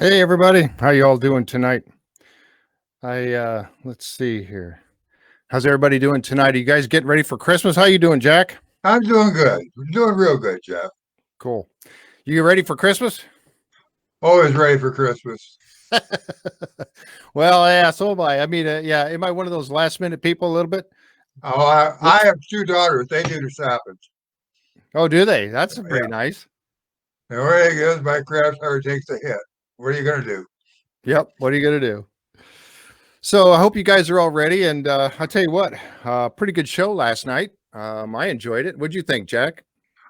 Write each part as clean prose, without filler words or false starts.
Hey everybody, how you all doing tonight? Let's see here. How's everybody doing tonight? Are you guys getting ready for Christmas? How you doing, Jack? I'm doing good. I'm doing real good, Jeff. Cool. You ready for Christmas? Always ready for Christmas. Well, yeah, so am I. I mean, yeah, am I one of those last minute people a little bit? Oh, I have two daughters. They do the shopping. Oh, do they? That's Yeah. pretty nice. And where he goes, my craft hard takes a hit. What are you going to do? Yep. What are you gonna do? So I hope you guys are all ready. And I'll tell you what, pretty good show last night. I enjoyed it. What'd you think, Jack?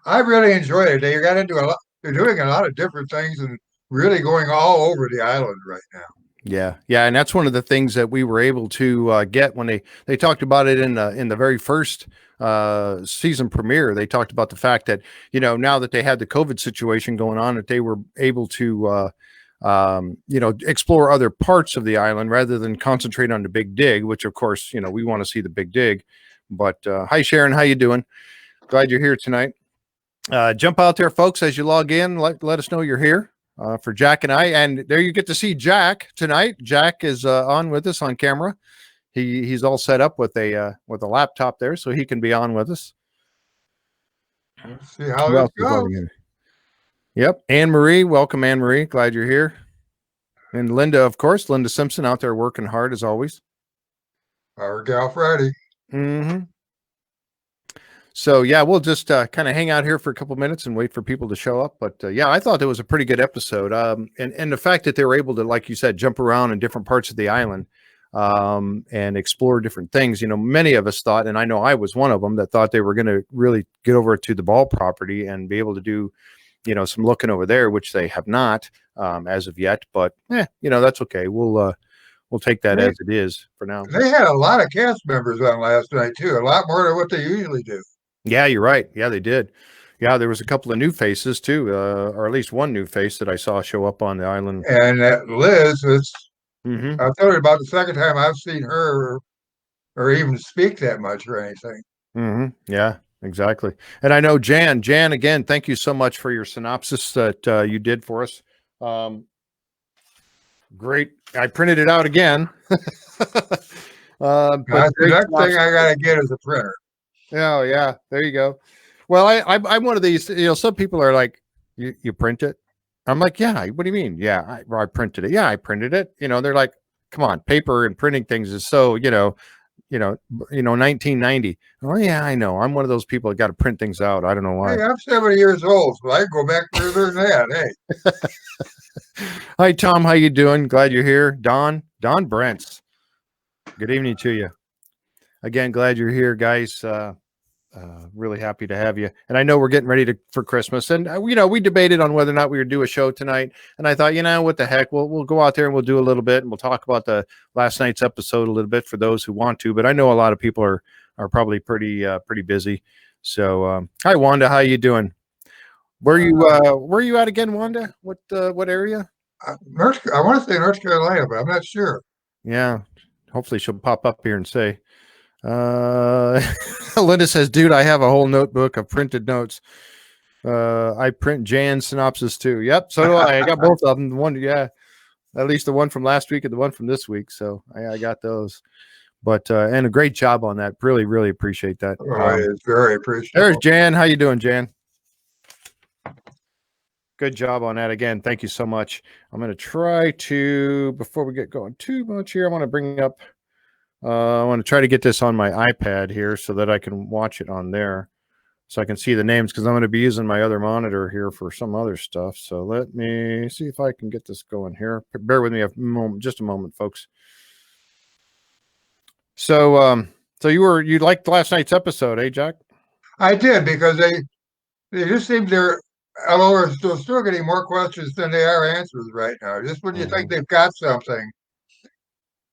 I really enjoyed it. They got into a lot. They're doing a lot of different things and really going all over the island right now. Yeah, yeah, and that's one of the things that we were able to get when they talked about it in the very first season premiere. They talked about the fact that now that they had the COVID situation going on, that they were able to explore other parts of the island rather than concentrate on the Big Dig, which of course we want to see the Big Dig. But hi Sharon, how you doing? Glad you're here tonight. Jump out there, folks, as you log in. Let us know you're here. For Jack and I, and there you get to see Jack tonight. Jack is on with us on camera. He's all set up with a laptop there, so he can be on with us. Let's see how it goes. Yep, Anne Marie, welcome, Anne Marie. Glad you're here. And Linda, of course, Linda Simpson out there working hard as always. Our gal Friday. Mm-hmm. So yeah, we'll just kind of hang out here for a couple minutes and wait for people to show up. But yeah, I thought it was a pretty good episode. And the fact that they were able to, like you said, jump around in different parts of the island and explore different things. Many of us thought, and I know I was one of them, that thought they were going to really get over to the Ball property and be able to do, some looking over there, which they have not as of yet. But that's okay. We'll take that as it is for now. They had a lot of cast members on last night too. A lot more than what they usually do. Yeah, you're right. Yeah, they did. Yeah, there was a couple of new faces too, or at least one new face that I saw show up on the island. And Liz, I told her about the second time I've seen her or even speak that much or anything. Yeah, exactly. And I know Jan, again, thank you so much for your synopsis that you did for us. Great. I printed it out again. That's the next thing I got to get is a printer. Oh yeah, there you go. Well, I'm one of these. Some people are like, "You print it?" I'm like, "Yeah." What do you mean? Yeah, I printed it. Yeah, I printed it. They're like, "Come on, paper and printing things is so 1990." Oh yeah, I know. I'm one of those people that got to print things out. I don't know why. Hey, I'm 70 years old, so I go back further than that. Hey. Hi Tom, how you doing? Glad you're here. Don Brents. Good evening to you. Again, glad you're here, guys. Really happy to have you. And I know we're getting ready for Christmas, and we debated on whether or not we would do a show tonight. And I thought, what the heck, we'll go out there and we'll do a little bit, and we'll talk about the last night's episode a little bit for those who want to. But I know a lot of people are probably pretty busy. So hi Wanda, how you doing? Where you at again, Wanda? What area? I want to say North Carolina, but I'm not sure. Yeah, hopefully she'll pop up here and say. Linda says, dude, I have a whole notebook of printed notes. I print Jan's synopsis too. Yep, so do I. I got both of them. One, yeah, at least the one from last week and the one from this week. So I got those. But and a great job on that. Really, really appreciate that. It's very appreciative. There's Jan. How you doing, Jan? Good job on that again. Thank you so much. I'm going to try to, before we get going too much here, I want to bring up. I want to try to get this on my iPad here so that I can watch it on there, so I can see the names, because I'm going to be using my other monitor here for some other stuff. So let me see if I can get this going here. Bear with me just a moment, folks. So, you liked last night's episode, eh, Jack? I did, because they just seem although we're still getting more questions than they are answers right now. Just when you think they've got something.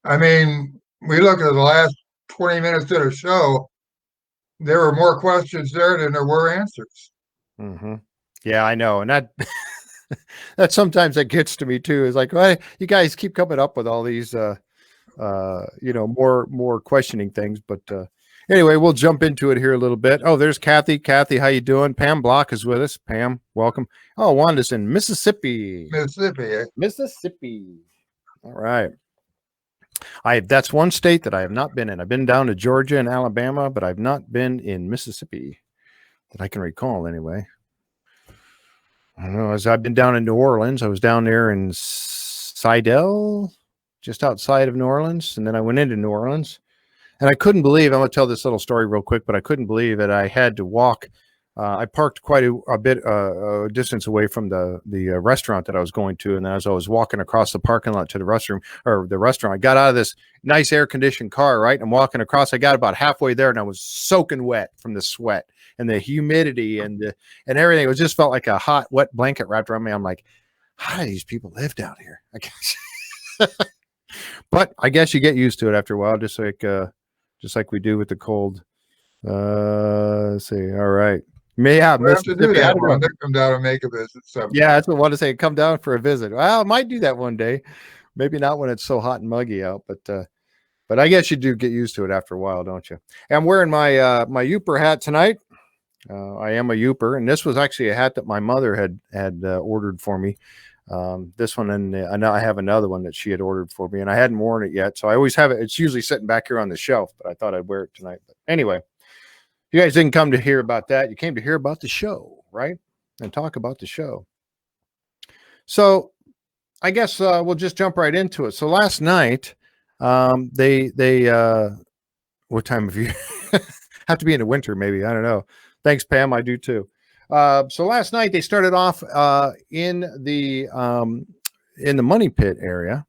I mean, we look at the last 20 minutes of the show, there were more questions there than there were answers. Yeah, I know. And that sometimes that gets to me too. Is like, well, you guys keep coming up with all these, more questioning things. But Anyway, we'll jump into it here a little bit. Oh, there's Kathy. Kathy, how you doing? Pam Block is with us. Pam, welcome. Oh, Wanda's in Mississippi. Mississippi. Mississippi. All right. That's one state that I have not been in. I've been down to Georgia and Alabama, but I've not been in Mississippi that I can recall anyway. I don't know. As I've been down in New Orleans, I was down there in Sidell, just outside of New Orleans, and then I went into New Orleans. And I couldn't believe, I'm going to tell this little story real quick, but I couldn't believe that I had to walk. I parked quite a bit distance away from the restaurant that I was going to. And as I was walking across the parking lot to the restroom or the restaurant, I got out of this nice air conditioned car, right? I'm walking across. I got about halfway there and I was soaking wet from the sweat and the humidity and everything. It just felt like a hot, wet blanket wrapped around me. I'm like, how do these people live down here? I guess. But I guess you get used to it after a while, just like we do with the cold. Let's see. All right. Yeah, We'll have to do that one. Come down and make a visit sometime. Yeah, that's what I want to say. Come down for a visit. Well, I might do that one day. Maybe not when it's so hot and muggy out, but I guess you do get used to it after a while, don't you? And I'm wearing my my Yooper hat tonight. I am a Yooper, and this was actually a hat that my mother had ordered for me. This one, and I know I have another one that she had ordered for me, and I hadn't worn it yet, so I always have it. It's usually sitting back here on the shelf, but I thought I'd wear it tonight. But anyway, you guys didn't come to hear about that. You came to hear about the show, right? And talk about the show. So I guess we'll just jump right into it. So last night, they what time of year? Have to be in the winter, maybe. I don't know. Thanks, Pam. I do too. So last night they started off in the Money Pit area,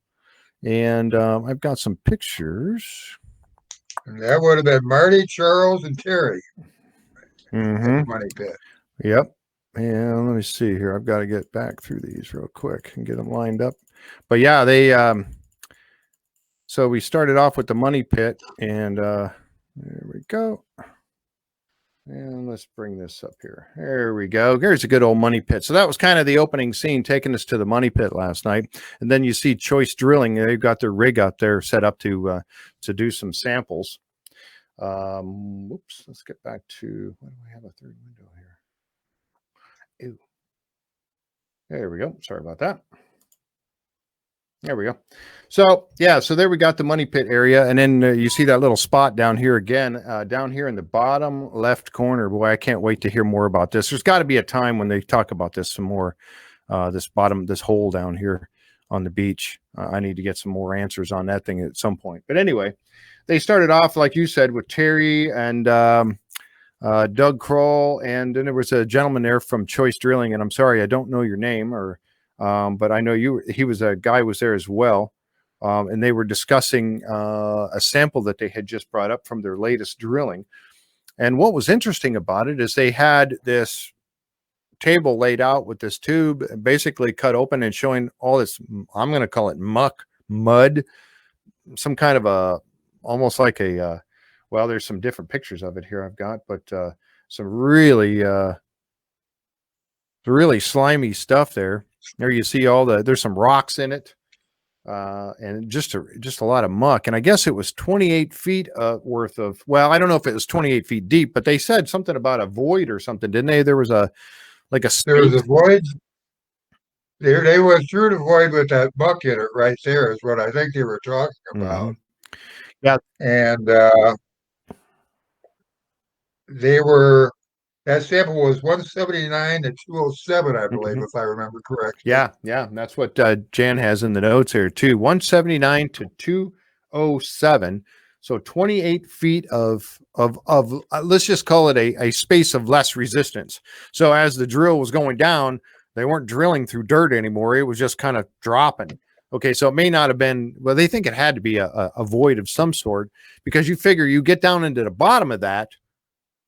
and I've got some pictures. And that would have been Marty, Charles, and Terry. Mm-hmm. Money Pit. Yep. And let me see here. I've got to get back through these real quick and get them lined up. But yeah, they so we started off with the Money Pit, and there we go. And let's bring this up here. There we go. Here's a good old Money Pit. So that was kind of the opening scene, taking us to the Money Pit last night. And then you see Choice Drilling. They've got their rig out there set up to do some samples. Whoops. Let's get back to, why do I have a third window here? Ew. There we go. Sorry about that. There we go. So yeah, so there we got the Money Pit area, and then you see that little spot down here again, down here in the bottom left corner. Boy, I can't wait to hear more about this. There's got to be a time when they talk about this some more. This hole down here on the beach. I need to get some more answers on that thing at some point. But anyway, they started off like you said with Terry and Doug Kroll, and then there was a gentleman there from Choice Drilling, and I'm sorry I don't know your name, or but I know he was a guy was there as well. And they were discussing a sample that they had just brought up from their latest drilling. And what was interesting about it is they had this table laid out with this tube basically cut open and showing all this, I'm going to call it mud, some kind of almost like well, there's some different pictures of it here I've got, but some really slimy stuff there. There you see there's some rocks in it. And just a lot of muck. And I guess it was 28 feet worth of, well, I don't know if it was 28 feet deep, but they said something about a void or something, didn't they? There was there was a void. They went through the void with that muck in it right there is what I think they were talking about. Mm-hmm. Yeah. And that sample was 179 to 207, I believe, if I remember correctly. Yeah, that's what Jan has in the notes here too. 179 to 207. So 28 feet of let's just call it a space of less resistance. So as the drill was going down, they weren't drilling through dirt anymore. It was just kind of dropping. Okay, so it may not have been, well, they think it had to be a void of some sort, because you figure you get down into the bottom of that,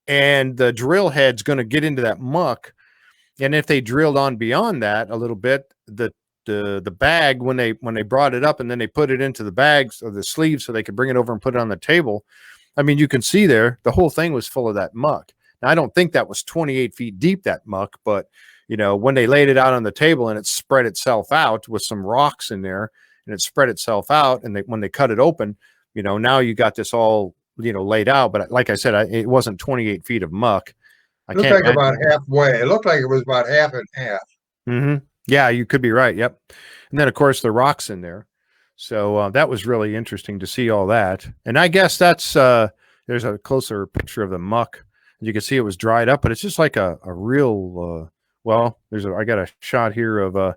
and the drill head's going to get into that muck. And if they drilled on beyond that a little bit, the bag, when they brought it up and then they put it into the bags or the sleeves so they could bring it over and put it on the table, I mean, you can see there, the whole thing was full of that muck. Now, I don't think that was 28 feet deep, that muck, but you know, when they laid it out on the table and it spread itself out with some rocks in there, and it spread itself out, and when they cut it open, you know, now you got this all laid out. But like I said, it wasn't 28 feet of muck. I It looked can't like about imagine. halfway. It looked like it was about half and half. Mm-hmm. Yeah, you could be right. Yep. And then of course the rocks in there. So that was really interesting to see all that. And I guess that's there's a closer picture of the muck. You can see it was dried up, but it's just like a real well, I got a shot here of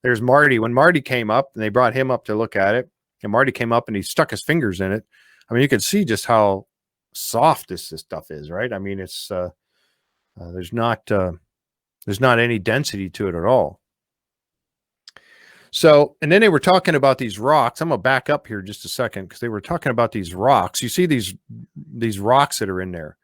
there's Marty. When Marty came up and they brought him up to look at it, and Marty came up and he stuck his fingers in it. I mean, you can see just how soft this stuff is, right? I mean, it's there's not any density to it at all. So, and then they were talking about these rocks. I'm gonna back up here just a second because they were talking about these rocks. You see these rocks that are in there.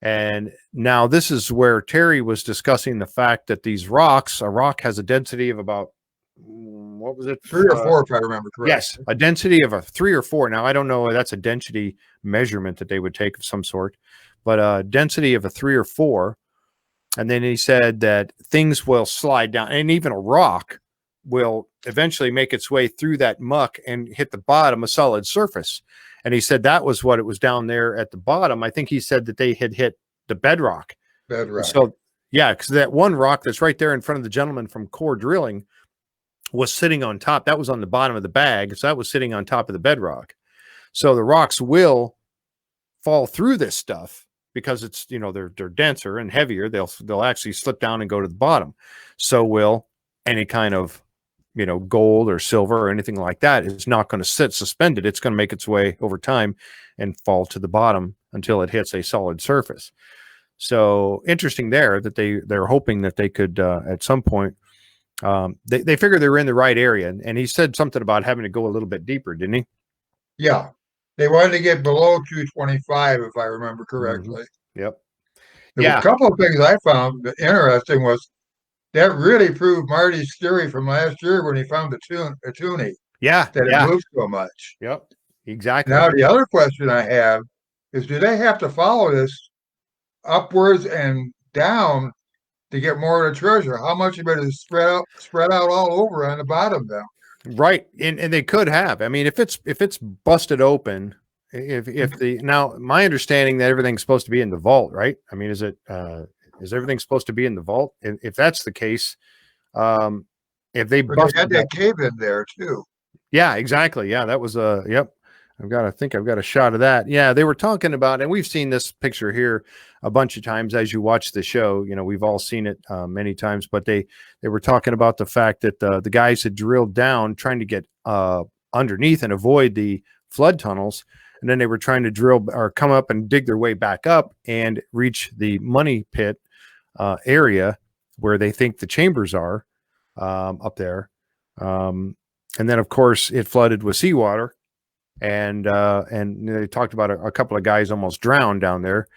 And now this is where Terry was discussing the fact that these rocks, a rock has a density of about, what was it? 3 or 4, if I remember correctly. Yes, a density of a 3 or 4. Now, I don't know, that's a density measurement that they would take of some sort, but a density of a 3 or 4. And then he said that things will slide down, and even a rock will eventually make its way through that muck and hit the bottom, a solid surface. And he said that was what it was down there at the bottom. I think he said that they had hit the bedrock. Bedrock. So, yeah, because that one rock that's right there in front of the gentleman from Core Drilling was sitting on top. That was on the bottom of the bag. So that was sitting on top of the bedrock. So the rocks will fall through this stuff because it's, they're denser and heavier. They'll actually slip down and go to the bottom. So will any kind of gold or silver or anything like that is not going to sit suspended. It's going to make its way over time and fall to the bottom until it hits a solid surface. So interesting there that they're hoping that they could at some point they figure they're in the right area. And he said something about having to go a little bit deeper, didn't he? Yeah, they wanted to get below 225, if I remember correctly. Mm-hmm. Yep. There were a couple of things I found interesting was that really proved Marty's theory from last year when he found a tuning. Yeah. That it moves so much. Yep. Exactly. Now, the other question I have is, do they have to follow this upwards and down to get more of the treasure? How much of it is spread out all over on the bottom down? Right. And they could have. I mean, if it's busted open, now my understanding that everything's supposed to be in the vault, right? I mean, is everything supposed to be in the vault? If that's the case, if they had that cave in there too. Yeah, exactly. Yeah, that was yep. I think I've got a shot of that. Yeah, they were talking about, and we've seen this picture here a bunch of times as you watch the show. We've all seen it many times, but they were talking about the fact that the guys had drilled down trying to get underneath and avoid the flood tunnels. And then they were trying to drill or come up and dig their way back up and reach the money pit area where they think the chambers are up there. And then, of course, it flooded with seawater. And they talked about a couple of guys almost drowned down there.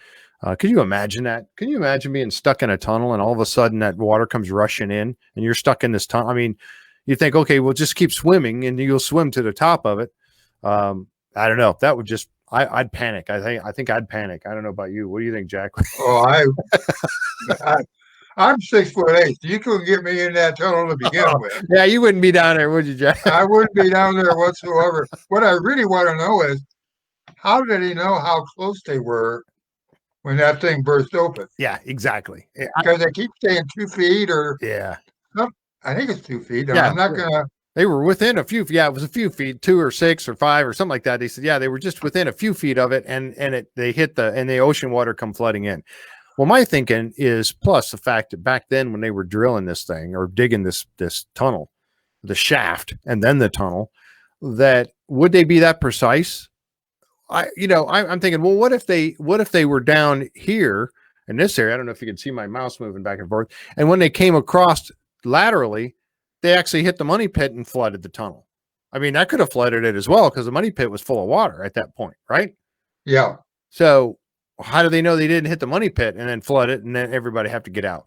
Could you imagine that? Can you imagine being stuck in a tunnel and all of a sudden that water comes rushing in and you're stuck in this tunnel? I mean, you think, okay, well, just keep swimming and you'll swim to the top of it. I don't know. That would just, I'd panic. I think I'd panic. I don't know about you. What do you think, Jack? Oh, I'm 6'8". You couldn't get me in that tunnel to begin with. Yeah, you wouldn't be down there, would you, Jack? I wouldn't be down there whatsoever. What I really want to know is, how did he know how close they were when that thing burst open? Yeah, exactly. Because they keep saying 2 feet or I think it's 2 feet. Yeah, I'm not gonna. They were within a few. Yeah, it was a few feet, 2 or 6 or 5 or something like that. They said, yeah, they were just within a few feet of it, and they hit the ocean water come flooding in. Well, my thinking is, plus the fact that back then when they were drilling this thing or digging this tunnel, the shaft and then the tunnel, that would they be that precise? I'm thinking, well, what if they were down here in this area? I don't know if you can see my mouse moving back and forth. And when they came across laterally, they actually hit the money pit and flooded the tunnel. I mean, that could have flooded it as well because the money pit was full of water at that point, right? Yeah. So how do they know they didn't hit the money pit and then flood it and then everybody have to get out?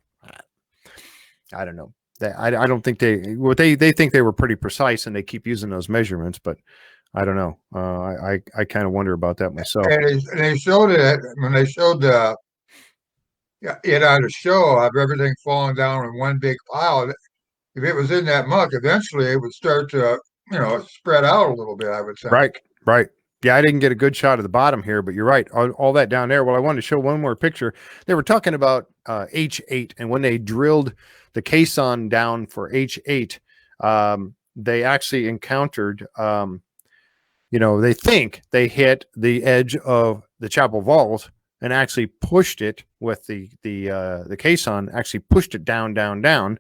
I don't know. I don't think they think they were pretty precise and they keep using those measurements, but I don't know. I kind of wonder about that myself. And they showed it when they showed it on the show of everything falling down in one big pile. If it was in that muck, eventually it would start to, spread out a little bit, I would say. Right. Yeah, I didn't get a good shot of the bottom here, but you're right. All that down there. Well, I wanted to show one more picture. They were talking about H8, and when they drilled the caisson down for H8, they actually encountered, they think they hit the edge of the chapel vault and actually pushed it with the caisson, actually pushed it down, down, down.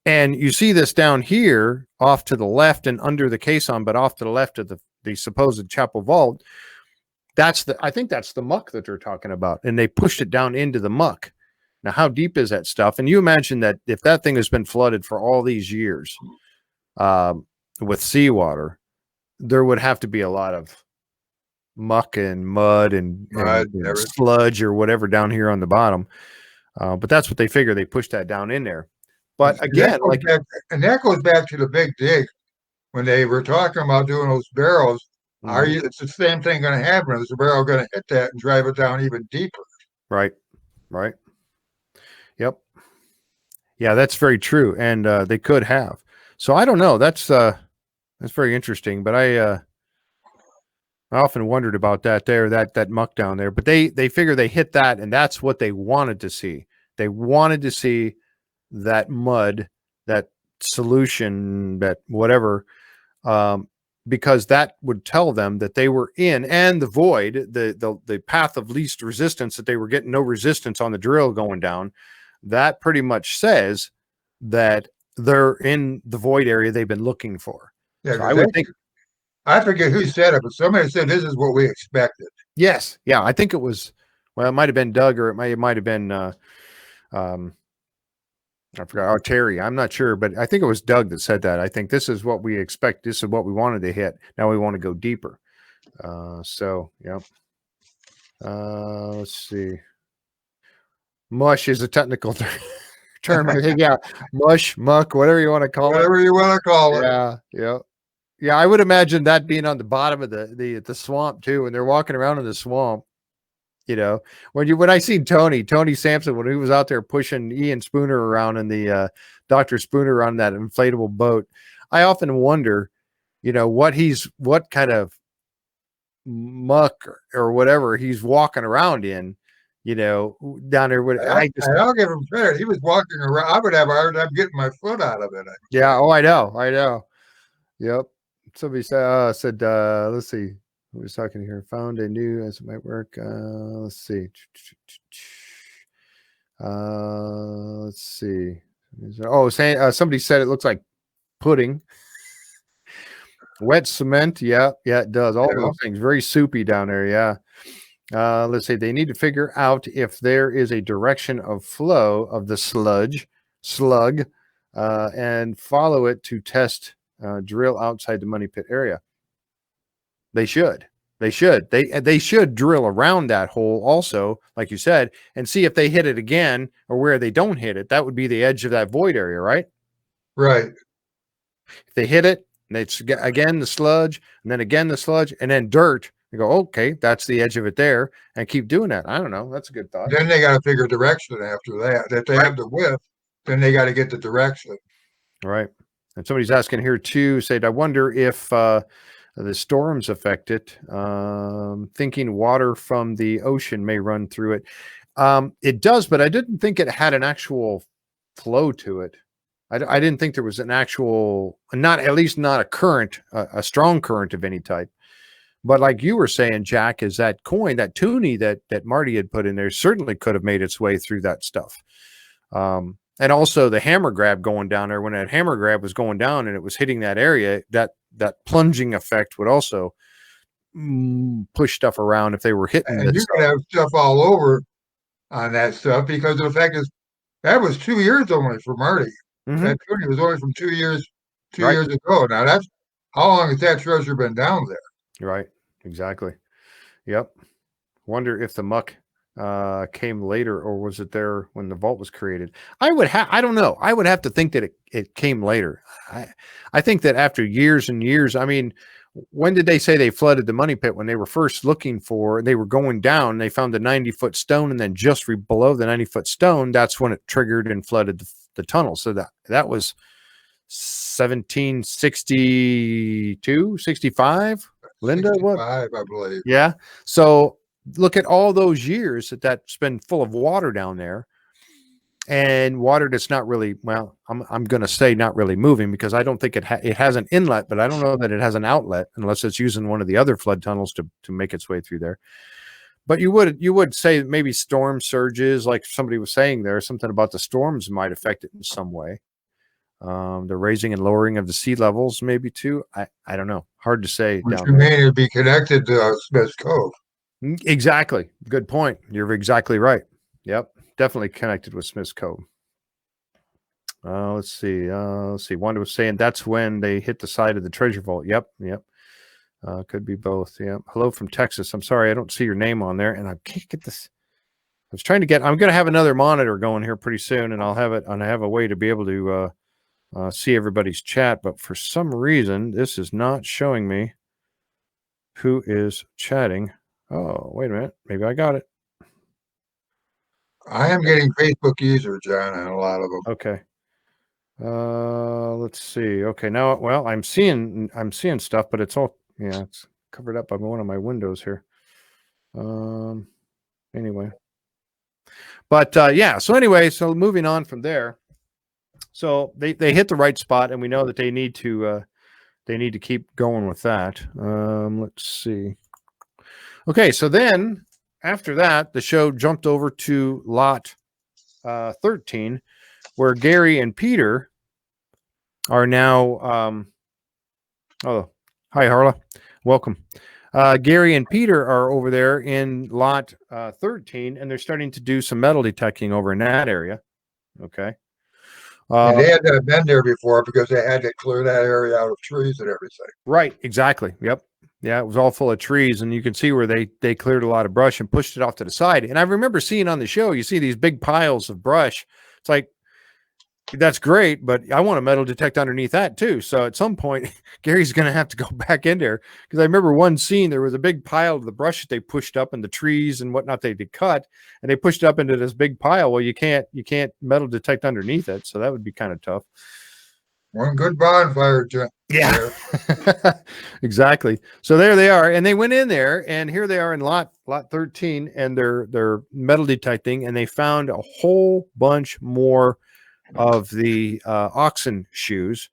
And you see this down here off to the left and under the caisson, but off to the left of the supposed chapel vault. I think that's the muck that they're talking about. And they pushed it down into the muck. Now, how deep is that stuff? And you imagine that if that thing has been flooded for all these years with seawater, there would have to be a lot of muck and mud and sludge or whatever down here on the bottom. But that's what they figure. They pushed that down in there. But again, that goes back to the big dig when they were talking about doing those barrels. Mm-hmm. It's the same thing going to happen. Is the barrel going to hit that and drive it down even deeper? Right. Yep. Yeah, that's very true. And they could have. So I don't know. That's very interesting. But I often wondered about that muck down there. But they figure they hit that, and that's what they wanted to see. They wanted to see that mud, that solution, that whatever, because that would tell them that they were in, and the void, the path of least resistance, that they were getting no resistance on the drill going down. That pretty much says that they're in the void area they've been looking for. Yeah, so I would think. I forget who said it, but somebody said this is what we expected. Yes, yeah, I think it was. Well, it might have been Doug, or it might have been. I forgot. Oh, Terry. I'm not sure, but I think it was Doug that said that. I think this is what we expect. This is what we wanted to hit. Now we want to go deeper. So, yeah. Let's see. Mush is a technical term. Yeah. Mush, muck, whatever you want to call it. Whatever you want to call it. Yeah. Yeah. Yeah. I would imagine that being on the bottom of the swamp too. When they're walking around in the swamp. When I seen Tony Sampson, when he was out there pushing Ian Spooner around in the Dr. Spooner around that inflatable boat, I often wonder, what kind of muck or whatever he's walking around in, down there. I'll give him credit. He was walking around. I would have a hard time getting my foot out of it. Yeah. Oh, I know. Yep. Somebody said, let's see. Who was talking here? Found a new, as it might work. Let's see. Let's see. Oh, somebody said it looks like pudding. Wet cement. Yeah, it does. All those things. Very soupy down there. Yeah. Let's see. They need to figure out if there is a direction of flow of the slug, and follow it to test, drill outside the money pit area. They should drill around that hole also, like you said, and see if they hit it again or where they don't hit it. That would be the edge of that void area, right? Right. If they hit it, and it's again the sludge, and then again the sludge, and then dirt, you go, okay, that's the edge of it there, and keep doing that. I don't know. That's a good thought. Then they got to figure direction after that. If they have the width, then they got to get the direction. Right. And somebody's asking here too, said, I wonder if the storms affect it, thinking water from the ocean may run through it. It does, but I didn't think it had an actual flow to it. I didn't think there was an actual, at least not a current, a strong current of any type. But like you were saying, Jack, is that coin, that toonie that Marty had put in there certainly could have made its way through that stuff. And also the hammer grab going down there, when that hammer grab was going down and it was hitting that area, that plunging effect would also push stuff around if they were hitting. And you could have stuff all over on that stuff, because the fact is that was 2 years only for Marty. Mm-hmm. That toonie was only from 2 years ago. Now that's how long has that treasure been down there? Right. Exactly. Yep. Wonder if the muck came later, or was it there when the vault was created? I don't know. I would have to think that it came later. I think that after years and years, I mean, when did they say they flooded the money pit? When they were first looking for, they were going down, they found the 90-foot stone, and then just below the 90-foot stone, that's when it triggered and flooded the tunnel. So that was 1762, 65. Linda, what? 65, I believe. Yeah. So look at all those years that's been full of water down there, and water that's not really, well, I'm going to say not really moving, because I don't think it has an inlet, but I don't know that it has an outlet unless it's using one of the other flood tunnels to make its way through there. But you would say that maybe storm surges, like somebody was saying there, something about the storms might affect it in some way. The raising and lowering of the sea levels, maybe too. I don't know. Hard to say. Which Down you there. mean it'd be connected to Smith's Cove. Exactly. Good point. You're exactly right. Yep. Definitely connected with Smith's Cove. Let's see. Wanda was saying that's when they hit the side of the treasure vault. Yep. Could be both. Yep. Hello from Texas. I'm sorry I don't see your name on there, and I can't get this. I was trying to get. I'm going to have another monitor going here pretty soon, and I'll have it. And I have a way to be able to see everybody's chat, but for some reason this is not showing me who is chatting. Oh, wait a minute. Maybe I got it. I am getting Facebook users, John, and a lot of them. Okay. Let's see. Okay, now, well, I'm seeing stuff, but it's all, yeah, it's covered up by one of my windows here. Anyway, but yeah. So anyway, so moving on from there. So they hit the right spot, and we know that they need to keep going with that. Let's see. Okay, so then after that, the show jumped over to lot 13, where Gary and Peter are now. Oh, hi, Harla. Welcome. Gary and Peter are over there in lot 13, and they're starting to do some metal detecting over in that area. Okay. And they had to have been there before because they had to clear that area out of trees and everything. Right, exactly. Yep. Yeah, it was all full of trees, and you can see where they cleared a lot of brush and pushed it off to the side. And I remember seeing on the show, you see these big piles of brush. It's like, that's great, but I want to metal detect underneath that too. So at some point, Gary's going to have to go back in there, because I remember one scene, there was a big pile of the brush that they pushed up in the trees and whatnot they did cut, and they pushed it up into this big pile. Well, you can't metal detect underneath it. So that would be kind of tough. One good bonfire, John. Yeah, exactly. So there they are, and they went in there, and here they are in lot 13, and they're metal detecting, and they found a whole bunch more of the oxen shoes.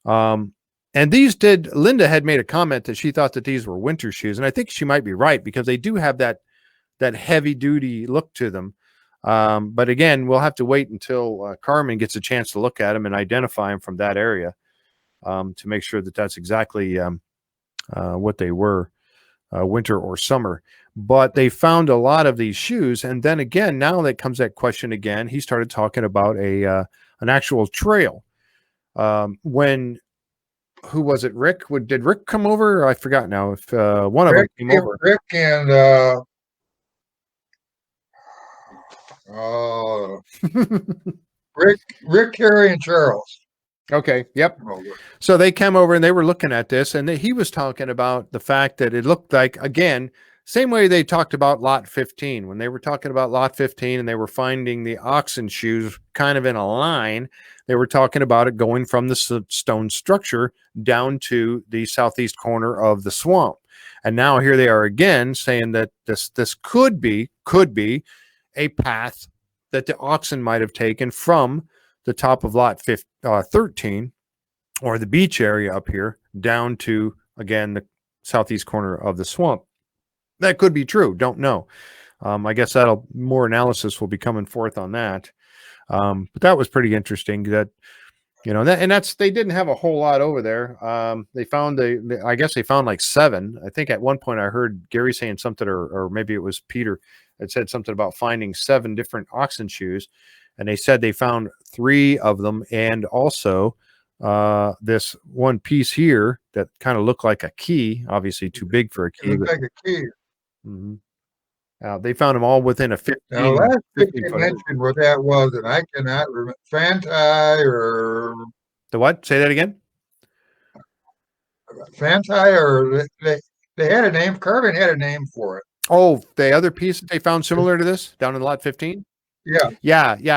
And these Linda had made a comment that she thought that these were winter shoes, and I think she might be right, because they do have that heavy duty look to them. But again, we'll have to wait until Carmen gets a chance to look at them and identify them from that area, to make sure that that's exactly what they were, winter or summer. But they found a lot of these shoes, and then again, now that comes that question again. He started talking about an actual trail. When, who was it? Rick? Did Rick come over? I forgot now. If one of them came over. Rick and Rick, Carey, and Charles. Okay. Yep. So they came over and they were looking at this, and he was talking about the fact that it looked like, again, same way they talked about lot 15, when they were talking about lot 15 and they were finding the oxen shoes kind of in a line. They were talking about it going from the stone structure down to the southeast corner of the swamp. And now here they are again saying that this could be a path that the oxen might have taken from the top of lot 13, or the beach area up here, down to, again, the southeast corner of the swamp. That could be true. Don't know. I guess more analysis will be coming forth on that. But that was pretty interesting, that, they didn't have a whole lot over there. They found I guess they found like 7. I think at one point I heard Gary saying something, or maybe it was Peter that said something about finding 7 different oxen shoes. And they said they found 3 of them. And also this one piece here that kind of looked like a key, obviously too big for a key. It looked like a key. Mm-hmm. They found them all within a 15. Now, last week you mentioned what that was, and I cannot remember. Fanti or the what? Say that again. Fanti, or they had a name. Carvin had a name for it. Oh, the other piece that they found similar to this down in lot 15. Yeah.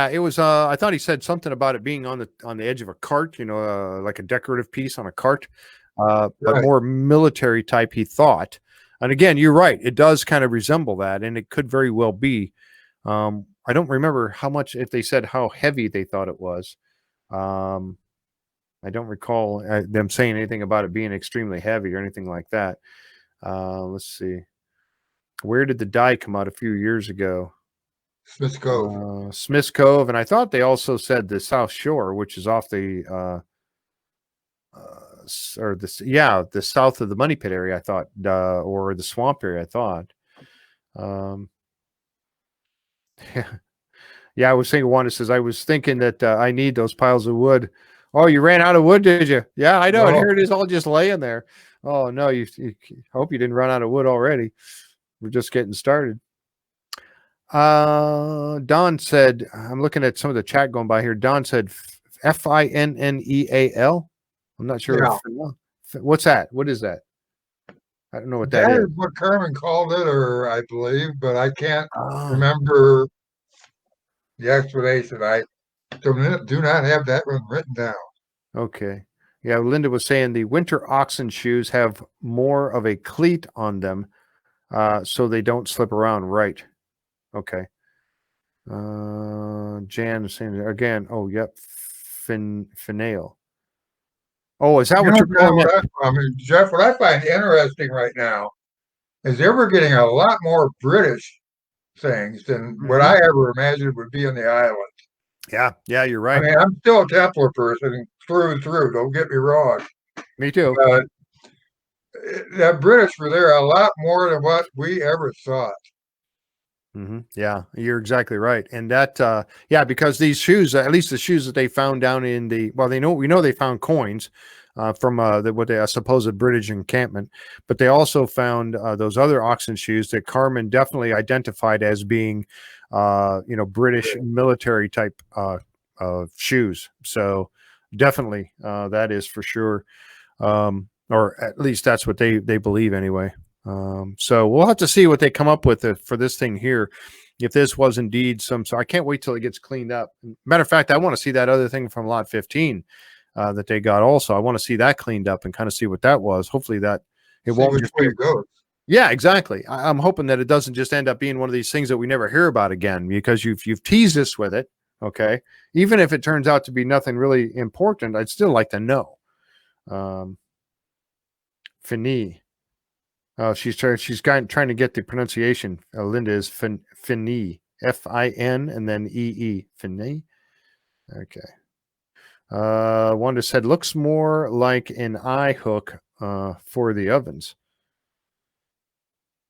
It was. I thought he said something about it being on the edge of a cart. Like a decorative piece on a cart. but more military type, he thought. And again, you're right. It does kind of resemble that, and it could very well be. I don't remember how much, if they said how heavy they thought it was. I don't recall them saying anything about it being extremely heavy or anything like that. Let's see. Where did the die come out a few years ago? Smith's Cove. Smith's Cove, and I thought they also said the South Shore, which is off the the south of the Money Pit area. I thought, or the swamp area. I thought. Yeah, I was thinking. Wanda says I was thinking that I need those piles of wood. Oh, you ran out of wood, did you? Yeah, I know. And here it is, all just laying there. Oh no, you hope you didn't run out of wood already. We're just getting started. Don said, I'm looking at some of the chat going by here. Don said Fineneal. I'm not sure. Yeah. What's that? What is that? I don't know what that is. That is what Carmen called it, or I believe, but I can't remember the explanation. I do not have that one written down. Okay. Yeah, Linda was saying the winter oxen shoes have more of a cleat on them, so they don't slip around. Right. Okay. Jan is saying again. Oh, yep. Finale. Oh, is that what you're calling it? I mean, Jeff, what I find interesting right now is that we're getting a lot more British things than what I ever imagined would be on the island. Yeah, you're right. I mean, I'm still a Templar person through and through. Don't get me wrong. Me too. But the British were there a lot more than what we ever thought. Yeah, you're exactly right. And that, because these shoes, at least the shoes that they found down in we know they found coins from a supposed British encampment, but they also found those other oxen shoes that Carmen definitely identified as being, British military type shoes. So definitely, that is for sure, or at least that's what they believe anyway. So we'll have to see what they come up with for this thing here. If this was indeed so I can't wait till it gets cleaned up. Matter of fact, I want to see that other thing from lot 15 that they got also. I want to see that cleaned up and kind of see what that was. Hopefully that it won't just be. Yeah, exactly. I'm hoping that it doesn't just end up being one of these things that we never hear about again, because you've teased us with it. Okay. Even if it turns out to be nothing really important, I'd still like to know. Fini. She's trying to get the pronunciation. Linda is Fini, Fin, and then EE, Fini. Okay. Wanda said, looks more like an eye hook for the ovens.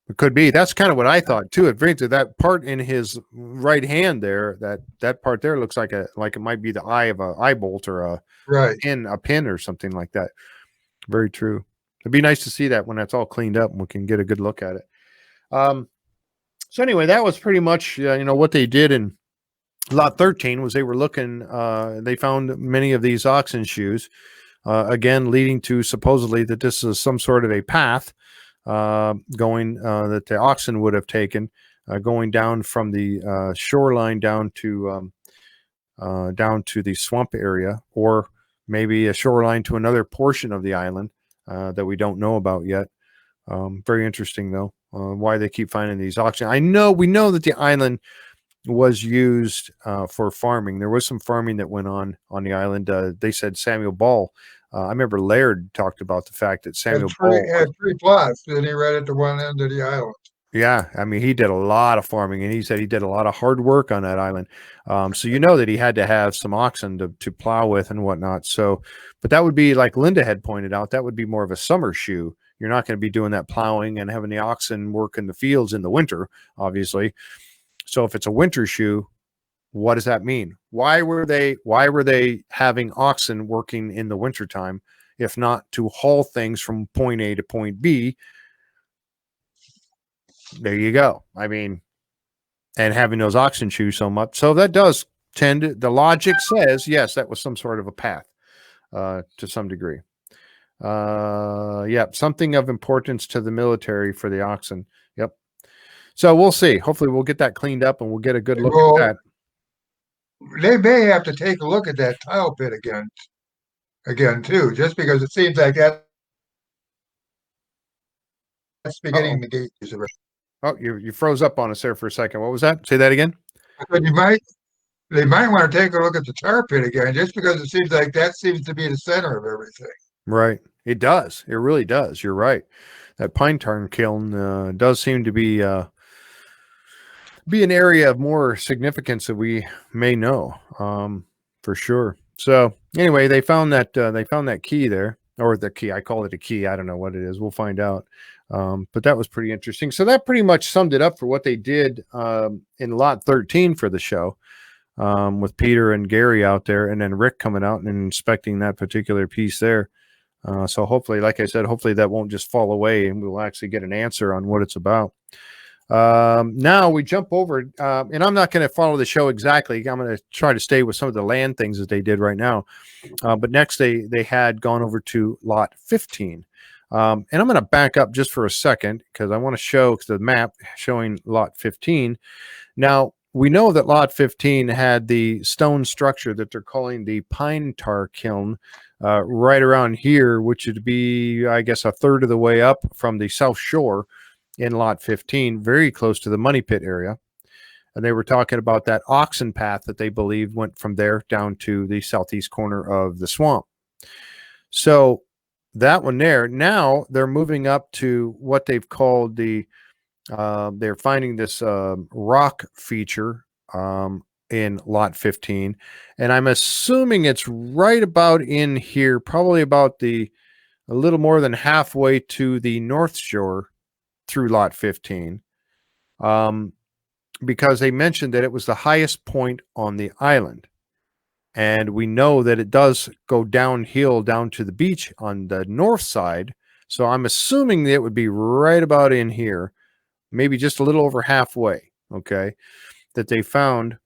It could be. That's kind of what I thought too. It brings to that part in his right hand there. That part there looks like it might be the eye of a eye bolt or a pin or something like that. Very true. It'd be nice to see that when that's all cleaned up and we can get a good look at it. So anyway, that was pretty much, what they did in lot 13 was they were looking, they found many of these oxen shoes, again, leading to supposedly that this is some sort of a path going that the oxen would have taken, going down from the shoreline down to the swamp area, or maybe a shoreline to another portion of the island that we don't know about yet. Very interesting, though, why they keep finding these oxen. We know that the island was used for farming. There was some farming that went on the island. They said Samuel Ball. I remember Laird talked about the fact that Samuel Ball had 3 plots, and he right at the one end of the island. Yeah, I mean, he did a lot of farming, and he said he did a lot of hard work on that island. So that he had to have some oxen to plow with and whatnot. So, but that would be, like Linda had pointed out, that would be more of a summer shoe. You're not going to be doing that plowing and having the oxen work in the fields in the winter, obviously. So if it's a winter shoe, what does that mean? Why were they having oxen working in the wintertime, if not to haul things from point A to point B? There you go. I mean, and having those oxen shoes so much. So that does the logic says, yes, that was some sort of a path to some degree. Something of importance to the military for the oxen. Yep. So we'll see. Hopefully we'll get that cleaned up and we'll get a good look at that. They may have to take a look at that tile pit again too, just because it seems like that beginning the gate. Oh, you froze up on us there for a second. What was that? Say that again. But they might want to take a look at the tar pit again, just because it seems like that seems to be the center of everything. Right. It does. It really does. You're right. That pine tar kiln does seem to be an area of more significance that we may know, for sure. So anyway, they found that key there, or the key. I call it a key. I don't know what it is. We'll find out. But that was pretty interesting. So that pretty much summed it up for what they did in lot 13 for the show, with Peter and Gary out there, and then Rick coming out and inspecting that particular piece there. So hopefully, like I said, hopefully that won't just fall away, and we'll actually get an answer on what it's about. Now we jump over, and I'm not going to follow the show exactly. I'm going to try to stay with some of the land things that they did right now. But next they had gone over to lot 15. And I'm going to back up just for a second because I want to show the map showing lot 15. Now we know that lot 15 had the stone structure that they're calling the pine tar kiln, right around here, which would be, I guess, a third of the way up from the south shore in lot 15, very close to the money pit area. And they were talking about that oxen path that they believed went from there down to the southeast corner of the swamp. So that one there, now they're moving up to what they've called they're finding this rock feature in lot 15. And I'm assuming it's right about in here, probably about a little more than halfway to the north shore through lot 15, because they mentioned that it was the highest point on the island. And we know that it does go downhill down to the beach on the north side. So I'm assuming that it would be right about in here, maybe just a little over halfway, okay, that they found.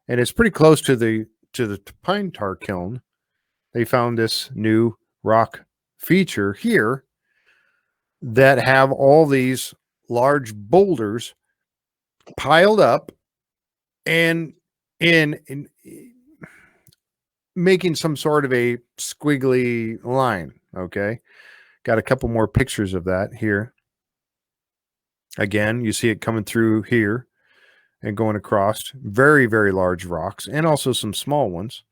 And it's pretty close to the pine tar kiln. They found this new rock feature here that have all these large boulders piled up and in making some sort of a squiggly line. Okay. Got a couple more pictures of that here. Again, you see it coming through here and going across very, very large rocks and also some small ones.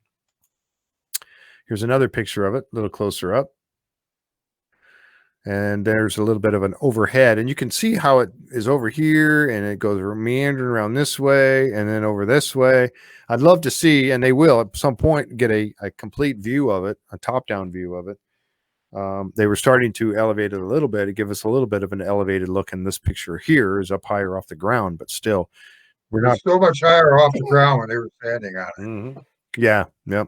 Here's another picture of it, a little closer up. And there's a little bit of an overhead, and you can see how it is over here, and it goes meandering around this way and then over this way. I'd love to see, and they will at some point, get a complete view of it, a top-down view of it. They were starting to elevate it a little bit to give us a little bit of an elevated look, and this picture here is up higher off the ground, but still, we're not so much higher off the ground when they were standing on it. Mm-hmm. Yeah, yep.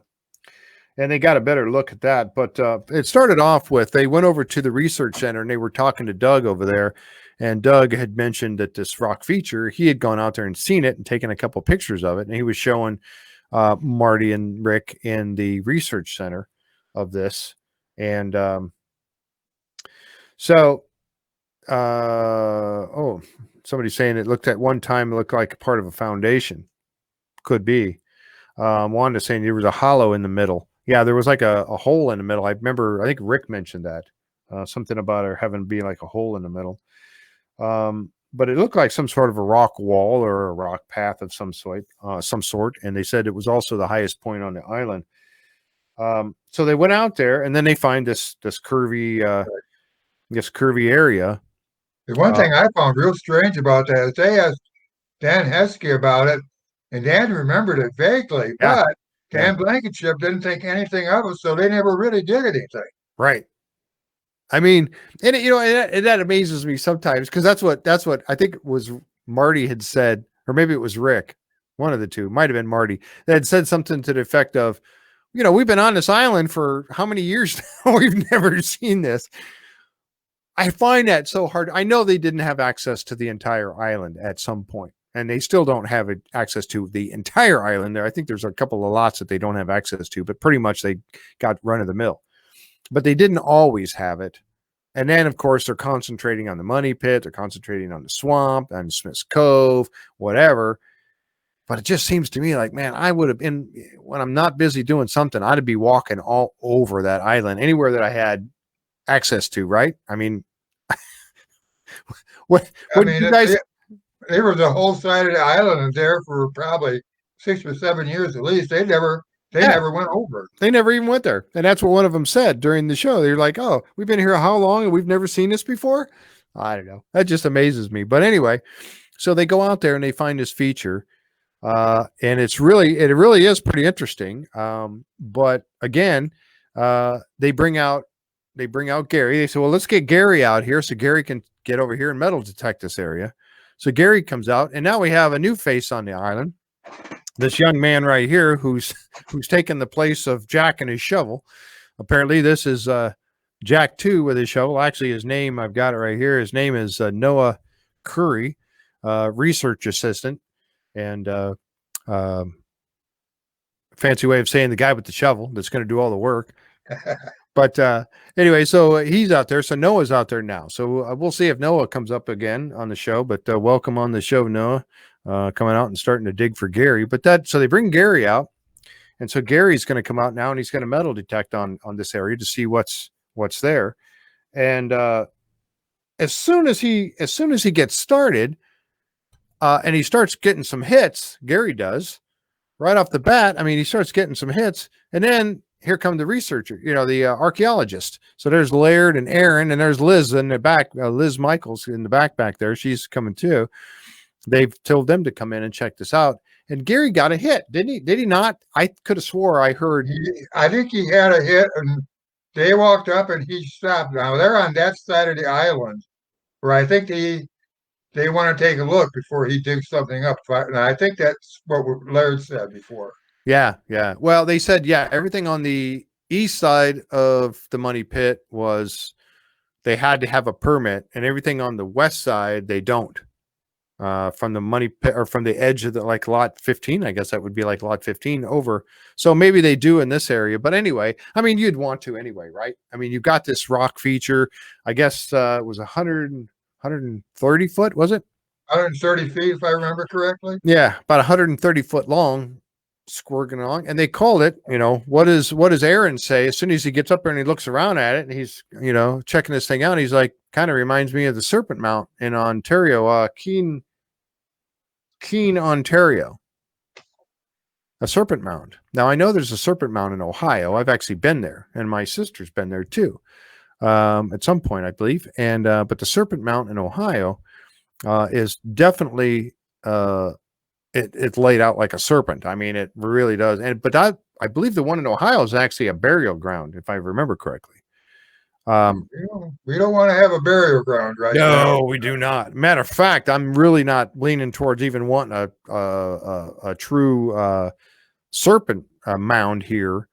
And they got a better look at that. But it started off with, they went over to the research center and they were talking to Doug over there. And Doug had mentioned that this rock feature, he had gone out there and seen it and taken a couple pictures of it. And he was showing Marty and Rick in the research center of this. And somebody's saying it looked at one time, it looked like part of a foundation. Could be. Wanda's saying there was a hollow in the middle. Yeah, there was like a hole in the middle. I remember, I think Rick mentioned that. Something about her having being like a hole in the middle. But it looked like some sort of a rock wall or a rock path of some sort. And they said it was also the highest point on the island. So they went out there, and then they find this curvy area. The one thing I found real strange about that is they asked Dan Heskey about it, and Dan remembered it vaguely, Yeah. but Dan Blankenship didn't think anything of it, so they never really did anything. Right. I mean, and that amazes me sometimes, because that's what I think it was Marty had said, or maybe it was Rick, one of the two, might have been Marty, that had said something to the effect of, we've been on this island for how many years now? We've never seen this. I find that so hard. I know they didn't have access to the entire island at some point, and they still don't have access to the entire island there. I think there's a couple of lots that they don't have access to, but pretty much they got run of the mill. But they didn't always have it. And then, of course, they're concentrating on the money pit. They're concentrating on the swamp and Smith's Cove, whatever. But it just seems to me like, man, I would have been, when I'm not busy doing something, I'd be walking all over that island, anywhere that I had access to, right? I mean, what I did mean, you guys? they were the whole side of the island there for probably 6 or 7 years at least. They Yeah, never went over. they never even went there, and that's what one of them said during the show. They're like, "Oh, we've been here how long, and we've never seen this before." I don't know. That just amazes me. But anyway, so they go out there and they find this feature, and it really is pretty interesting. But again, they bring out Gary. They say, well, let's get Gary out here so Gary can get over here and metal detect this area. So Gary comes out, and now we have a new face on the island. This young man right here who's taken the place of Jack and his shovel. Apparently, this is Jack 2 with his shovel. Actually, his name, I've got it right here. His name is Noah Curry, research assistant. And fancy way of saying the guy with the shovel that's going to do all the work. But anyway, so he's out there. So Noah's out there now. So we'll see if Noah comes up again on the show. But welcome on the show, Noah, coming out and starting to dig for Gary. But so they bring Gary out, and so Gary's going to come out now, and he's going to metal detect on this area to see what's there. And as soon as he gets started, and he starts getting some hits, Gary does right off the bat. I mean, he starts getting some hits, and then here come the researcher, the archaeologist. So there's Laird and Aaron, and there's Liz in the back, Liz Michaels in the back there. She's coming too. They've told them to come in and check this out. And Gary got a hit, didn't he? Did he not? I could have swore I heard. I think he had a hit, and they walked up and he stopped. Now they're on that side of the island, where I think they want to take a look before he digs something up. And I think that's what Laird said before. Yeah. Well, they said, everything on the east side of the money pit they had to have a permit, and everything on the west side, they don't. From the money pit, or from the edge of the, like, lot 15, I guess that would be like lot 15 over. So maybe they do in this area. But anyway, I mean, you'd want to anyway, right? I mean, you've got this rock feature. I guess it was 130 foot, was it? 130 feet, if I remember correctly. Yeah, about 130 foot long, squirging along. And they called it, what does Aaron say? As soon as he gets up there and he looks around at it, and he's, checking this thing out, he's like, kind of reminds me of the Serpent Mound in Ontario, Keene, Ontario. A Serpent Mound. Now, I know there's a Serpent Mound in Ohio. I've actually been there, and my sister's been there too, at some point, I believe. And but the Serpent Mound in Ohio is definitely it's laid out like a serpent. I mean, it really does. But I believe the one in Ohio is actually a burial ground, if I remember correctly. We don't want to have a burial ground right now. No, we do not. Matter of fact, I'm really not leaning towards even wanting a true serpent mound here,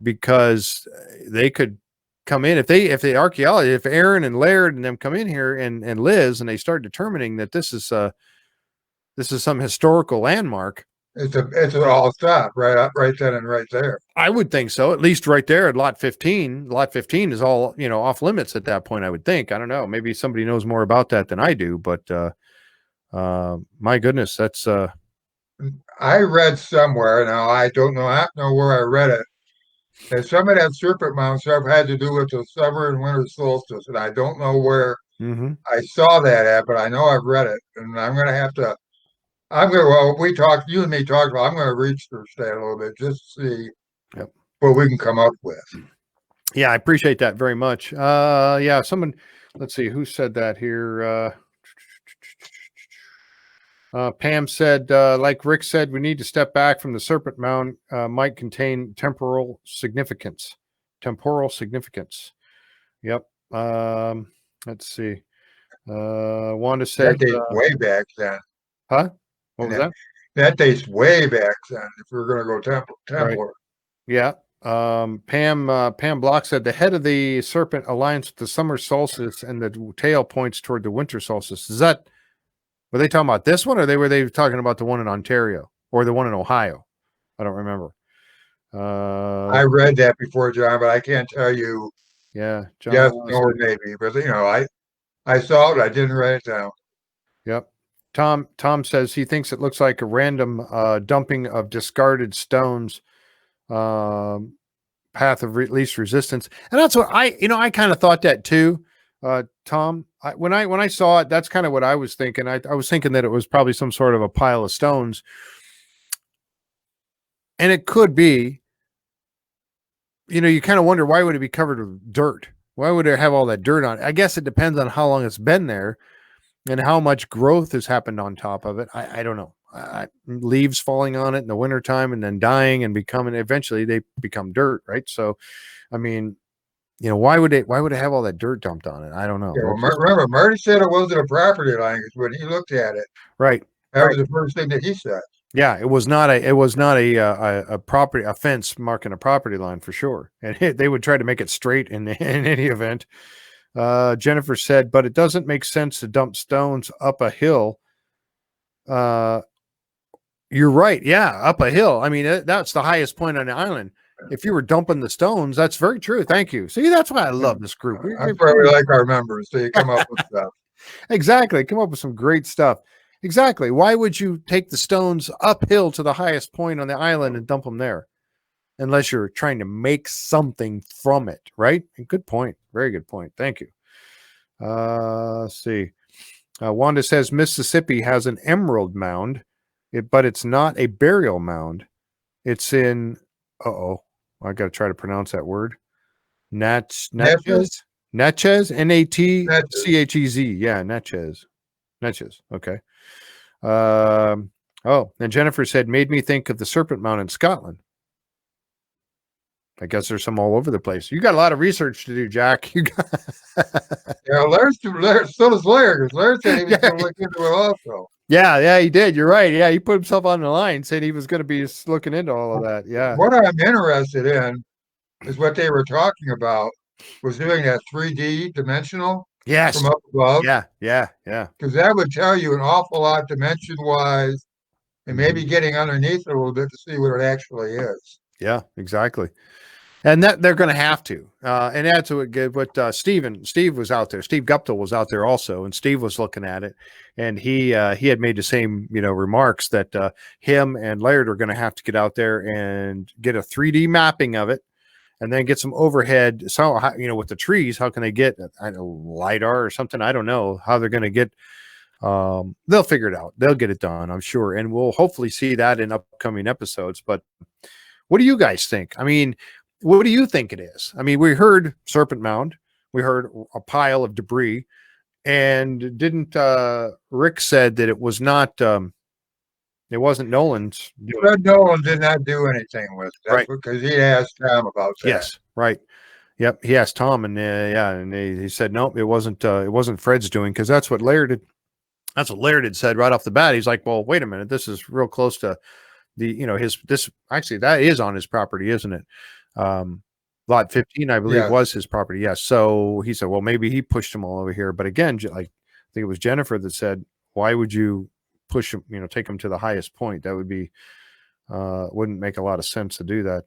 because they could come in if the archaeology, if Aaron and Laird and them come in here and Liz, and they start determining that this is some historical landmark. It's an all stop right then and right there. I would think so. At least right there at lot 15. Lot 15 is all, off limits at that point, I would think. I don't know. Maybe somebody knows more about that than I do, but my goodness, that's I read somewhere, now I don't know where I read it, that some of that Serpent Mound stuff had to do with the summer and winter solstice, and I don't know where I saw that at, but I know I've read it, and you and me talked about, I'm going to research that a little bit, just to see what we can come up with. Yeah, I appreciate that very much. Someone, let's see, who said that here? Pam said, like Rick said, we need to step back from the Serpent Mound, might contain temporal significance. Yep. Let's see. Wanda said, that dates way back then. Huh? What was that? That dates way back then, if we were going to go Templar. Right. Yeah. Pam Block said the head of the serpent aligns with the summer solstice, and the tail points toward the winter solstice. Were they talking about this one, or were they talking about the one in Ontario or the one in Ohio? I don't remember. I read that before, John, but I can't tell you. Yeah, John, yes, or maybe, but I saw it. I didn't write it down. Yep. Tom says he thinks it looks like a random dumping of discarded stones, path of least resistance, and that's what I kind of thought that too. Tom, when I saw it, that's kind of what I was thinking. I was thinking that it was probably some sort of a pile of stones, and it could be. You kind of wonder, why would it be covered with dirt? Why would it have all that dirt on it? I guess it depends on how long it's been there and how much growth has happened on top of it. I don't know. Leaves falling on it in the wintertime and then dying and eventually they become dirt, right? So, I mean, why would it have all that dirt dumped on it? I don't know. Yeah, well, remember, Marty said it wasn't a property line because when he looked at it, Right. that was the first thing that he said. Yeah, it was not a property, a fence marking a property line for sure. And they would try to make it straight in any event. Jennifer said, but it doesn't make sense to dump stones up a hill. You're right. Yeah, up a hill. I mean, that's the highest point on the island. If you were dumping the stones, that's very true. Thank you. See, that's why I love this group. That's why we like our members. So you come up with stuff. Exactly. Come up with some great stuff. Exactly. Why would you take the stones uphill to the highest point on the island and dump them there? Unless you're trying to make something from it, right? Good point. Very good point. Thank you. Let's see. Wanda says Mississippi has an emerald mound, but it's not a burial mound. It's in, I got to try to pronounce that word. Natchez? Natchez? Natchez. Yeah, Natchez. Natchez. Okay. And Jennifer said, made me think of the Serpent Mound in Scotland. I guess there's some all over the place. You got a lot of research to do, Jack. You got Larry, so does Larry, because Larry said he was going to look into it also. Yeah, he did. You're right. Yeah, he put himself on the line, said he was going to be looking into all of that. Yeah. What I'm interested in is what they were talking about was doing that 3D dimensional. Yes. From up above. Yeah. Because that would tell you an awful lot dimension-wise and maybe getting underneath it a little bit to see what it actually is. Yeah, exactly. And that they're going to have to. And that's what Steve was out there. Steve Guptill was out there also, and Steve was looking at it. And he had made the same, remarks that him and Laird are going to have to get out there and get a 3D mapping of it. And then get some overhead. So, with the trees, how can they get LiDAR or something? I don't know how they're going to get. They'll figure it out. They'll get it done, I'm sure. And we'll hopefully see that in upcoming episodes. But what do you guys think? I mean, what do you think it is? I mean, we heard Serpent Mound. We heard a pile of debris. And didn't Rick said that it was not... it wasn't Nolan's. Fred Nolan did not do anything with it. Right. Because he asked Tom about that. Yes, right. Yep, he asked Tom, and and he said nope, it wasn't Fred's doing, because that's what Laird did. That's what Laird had said right off the bat. He's like, well, wait a minute, this is real close to the actually that is on his property, isn't it? Lot 15, I believe, was his property. Yes. So he said, well, maybe he pushed them all over here. But again, I think it was Jennifer that said, why would you push him, take him to the highest point? That would be wouldn't make a lot of sense to do that.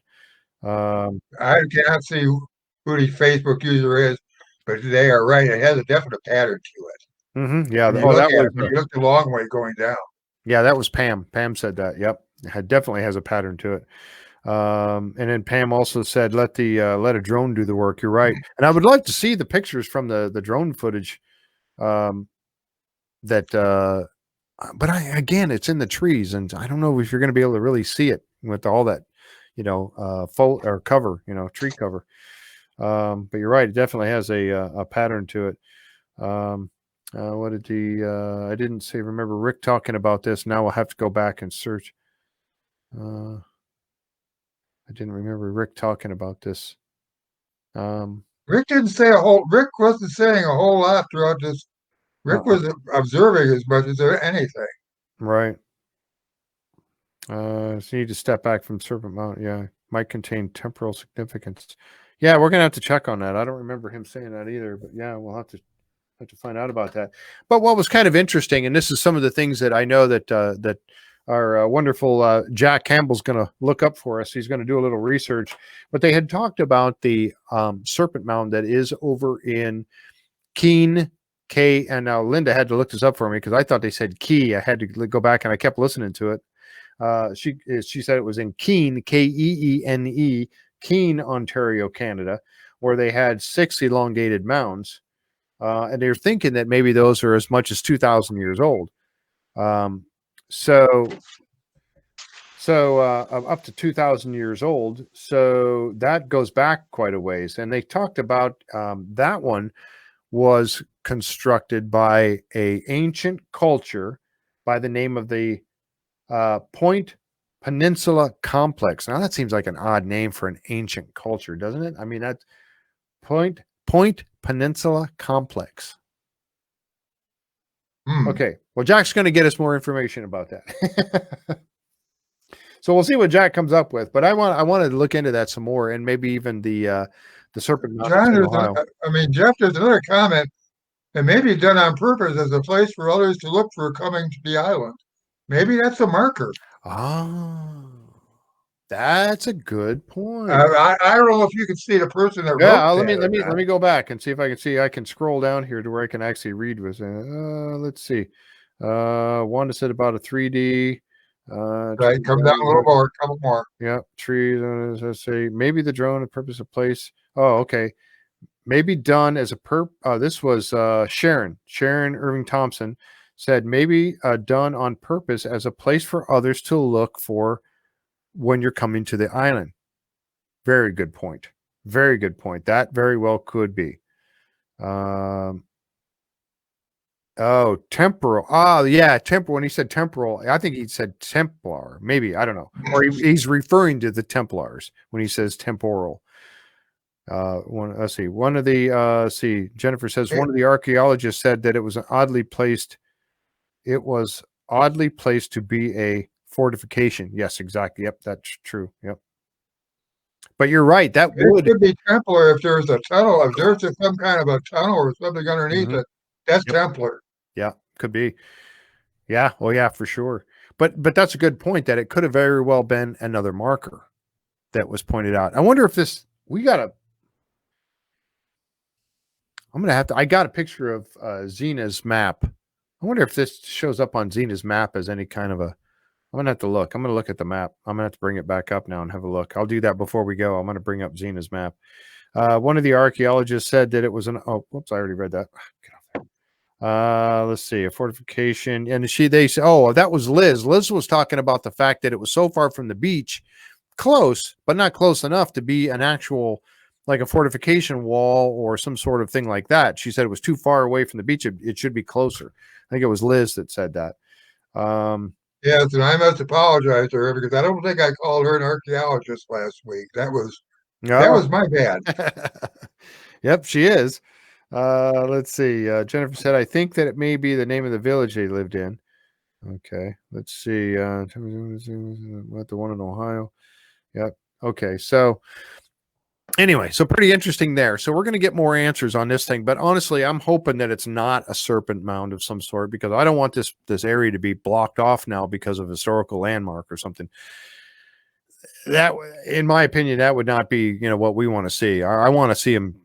I cannot see who the Facebook user is, but they are right. It has a definite pattern to it. Mm-hmm. Yeah. You look a long way going down. Yeah, that was Pam. Pam said that. Yep. It definitely has a pattern to it. And then Pam also said, let a drone do the work. You're right. And I would like to see the pictures from the drone footage but again, it's in the trees, and I don't know if you're going to be able to really see it with all that, cover, tree cover. But you're right; it definitely has a pattern to it. What did I didn't say. Remember Rick talking about this? Now we'll have to go back and search. I didn't remember Rick talking about this. Rick didn't say a whole. Rick wasn't saying a whole lot throughout this. Rick was observing as much as anything. Right. So you need to step back from Serpent Mound. Yeah. Might contain temporal significance. Yeah, we're going to have to check on that. I don't remember him saying that either, but yeah, we'll have to find out about that. But what was kind of interesting, and this is some of the things that I know that our wonderful Jack Campbell's going to look up for us. He's going to do a little research, but they had talked about the Serpent Mound that is over in Keene, and now Linda had to look this up for me because I thought they said Key. I had to go back and I kept listening to it. She said it was in Keene, Keene, Keene, Ontario, Canada, where they had 6 elongated mounds. and they're thinking that maybe those are as much as 2,000 years old. So up to 2,000 years old. So that goes back quite a ways. And they talked about that one was constructed by a ancient culture by the name of the Point Peninsula Complex. Now that seems like an odd name for an ancient culture, doesn't it? I mean, that's Point Peninsula Complex. Okay. Well, Jack's going to get us more information about that. So we'll see what Jack comes up with. But I wanted to look into that some more, and maybe even the Serpent Mound in Ohio. I mean, Jeff, there's another comment. It may be done on purpose as a place for others to look for coming to the island. Maybe that's a marker. Oh, that's a good point. I don't know if you can see the person that wrote that. Let me go back and see if I can see. I can scroll down here to where I can actually read with. Let's see. Wanda said about a 3D. Right, come down a little more, a couple more. Yeah, trees. Let's say maybe the drone, the purpose of place. Oh, okay. Maybe done as a this was Sharon Irving Thompson said maybe done on purpose as a place for others to look for when you're coming to the island. Very good point. Very good point. That very well could be. Oh, temporal. Oh, yeah, temporal. When he said temporal, I think he said Templar. Maybe, I don't know. Or he's referring to the Templars when he says temporal. Let's see. One of the Jennifer says one of the archaeologists said that it was oddly placed. It was oddly placed to be a fortification. Yes, exactly. Yep, that's true. Yep. But you're right. That could be Templar if there's a tunnel. If there's some kind of a tunnel or something underneath it, that's Templar. Yeah, could be. Yeah. Oh, yeah, for sure. But that's a good point that it could have very well been another marker that was pointed out. I wonder if I got a picture of Xena's map. I wonder if this shows up on Xena's map as any kind of a. I'm going to have to look. I'm going to look at the map. I'm going to have to bring it back up now and have a look. I'll do that before we go. I'm going to bring up Xena's map. One of the archaeologists said that it was I already read that. Get off there. Let's see, a fortification. And they said, oh, that was Liz. Liz was talking about the fact that it was so far from the beach, close, but not close enough to be an actual, like a fortification wall or some sort of thing like that. She said it was too far away from the beach. It should be closer. I think it was Liz that said that. Yes, and I must apologize to her because I don't think I called her an archaeologist last week. That was my bad. Yep, she is. Let's see. Jennifer said, I think that it may be the name of the village they lived in. Okay, let's see. What the one in Ohio? Yep. Okay, so anyway, so pretty interesting there. So we're going to get more answers on this thing, but honestly, I'm hoping that it's not a serpent mound of some sort because I don't want this area to be blocked off now because of historical landmark or something. That, in my opinion, that would not be, what we want to see. I want to see him,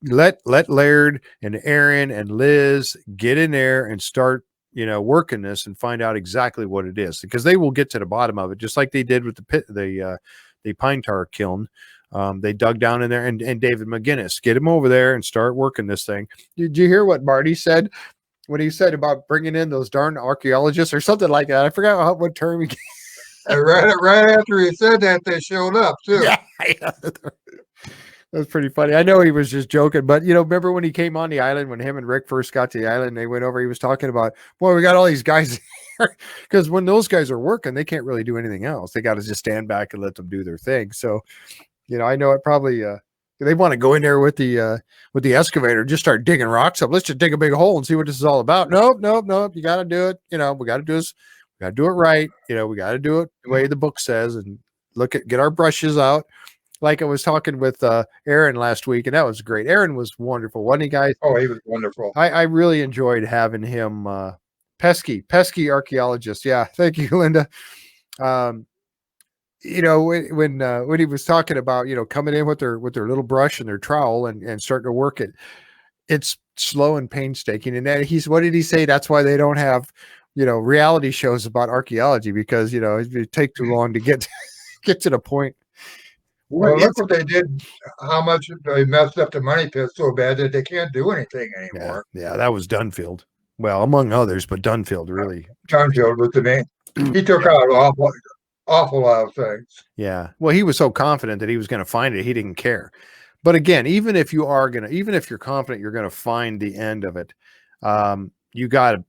let Laird and Aaron and Liz get in there and start, working this and find out exactly what it is because they will get to the bottom of it, just like they did with the pine tar kiln. They dug down in there and David McGinnis, get him over there and start working this thing. Did you hear what Marty said when he said about bringing in those darn archaeologists or something like that? I forgot what term he gave. Right after he said that, they showed up too. Yeah. That's pretty funny. I know he was just joking, but remember when he came on the island, when him and Rick first got to the island, they went over, he was talking about, boy, we got all these guys here. Because when those guys are working, they can't really do anything else. They got to just stand back and let them do their thing. So, I know it probably, they want to go in there with the excavator, just start digging rocks up. Let's just dig a big hole and see what this is all about. Nope. You got to do it. We got to do this. We got to do it right. We got to do it the way the book says and get our brushes out. Like I was talking with Aaron last week, and that was great. Aaron was wonderful, wasn't he, guys? Oh, he was wonderful. I really enjoyed having him. Pesky archaeologist. Yeah, thank you, Linda. When he was talking about coming in with their little brush and their trowel and starting to work it, it's slow and painstaking. And then what did he say? That's why they don't have reality shows about archaeology because it take too long to get to the point. Well, look what they did, how much they messed up the money pit so bad that they can't do anything anymore. Yeah, that was Dunfield. Well, among others, but Dunfield really. Dunfield was the main. He took out awful lot of things. Yeah. Well, he was so confident that he was going to find it, he didn't care. But again, even if you're confident you're going to find the end of it, you gotta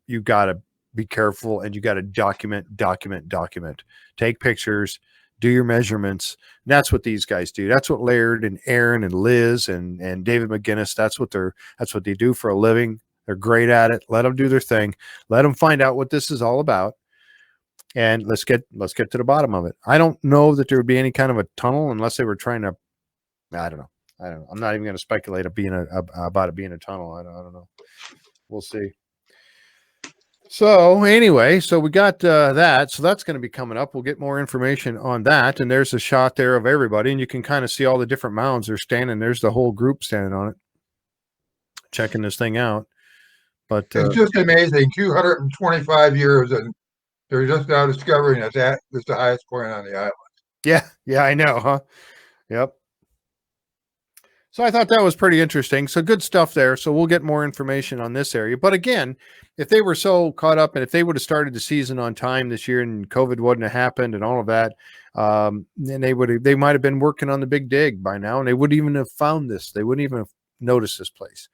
be careful, and you got to document. Take pictures, do your measurements. And that's what these guys do. That's what Laird and Aaron and Liz and David McGinnis. That's what they do for a living. They're great at it. Let them do their thing. Let them find out what this is all about. And let's get to the bottom of it. I don't know that there would be any kind of a tunnel unless they were trying to. I don't know. I'm not even going to speculate about it being a tunnel. I don't know. We'll see. So anyway, so we got that. So that's going to be coming up. We'll get more information on that. And there's a shot there of everybody, and you can kind of see all the different mounds they're standing. There's the whole group standing on it, checking this thing out. But it's just amazing. 225 years, and they're just now discovering that is the highest point on the island. Yeah, I know, huh? Yep. So I thought that was pretty interesting. So good stuff there. So we'll get more information on this area. But again, if they were so caught up, and if they would have started the season on time this year and COVID wouldn't have happened and all of that, then they might have been working on the big dig by now, and they wouldn't even have found this. They wouldn't even have noticed this place.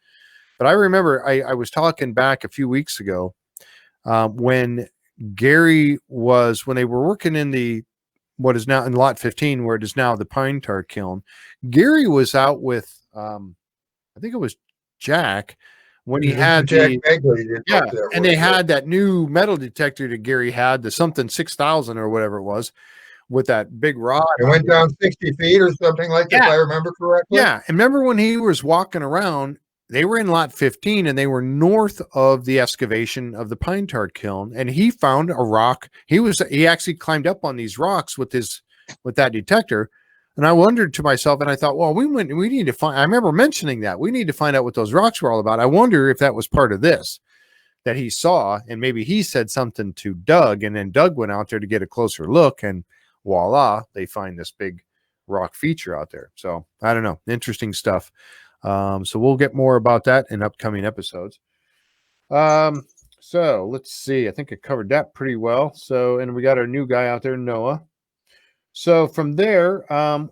But I remember I was talking back a few weeks ago when Gary when they were working in what is now in lot 15, where it is now the pine tar kiln. Gary was out with, I think it was Jack, when he had and they had that new metal detector that Gary had, the something 6,000 or whatever it was, with that big rod. It went down 60 feet or something like that, if I remember correctly. Yeah, and remember when he was walking around, they were in lot 15 and they were north of the excavation of the pine tar kiln, and he found a rock. He actually climbed up on these rocks with that detector. And I wondered to myself, and I thought, well, we need to find, I remember mentioning that we need to find out what those rocks were all about. I wonder if that was part of this that he saw, and maybe he said something to Doug, and then Doug went out there to get a closer look, and voila, they find this big rock feature out there. So I don't know. Interesting stuff. So we'll get more about that in upcoming episodes. So let's see. I think I covered that pretty well. So, and we got our new guy out there, Noah. So from there,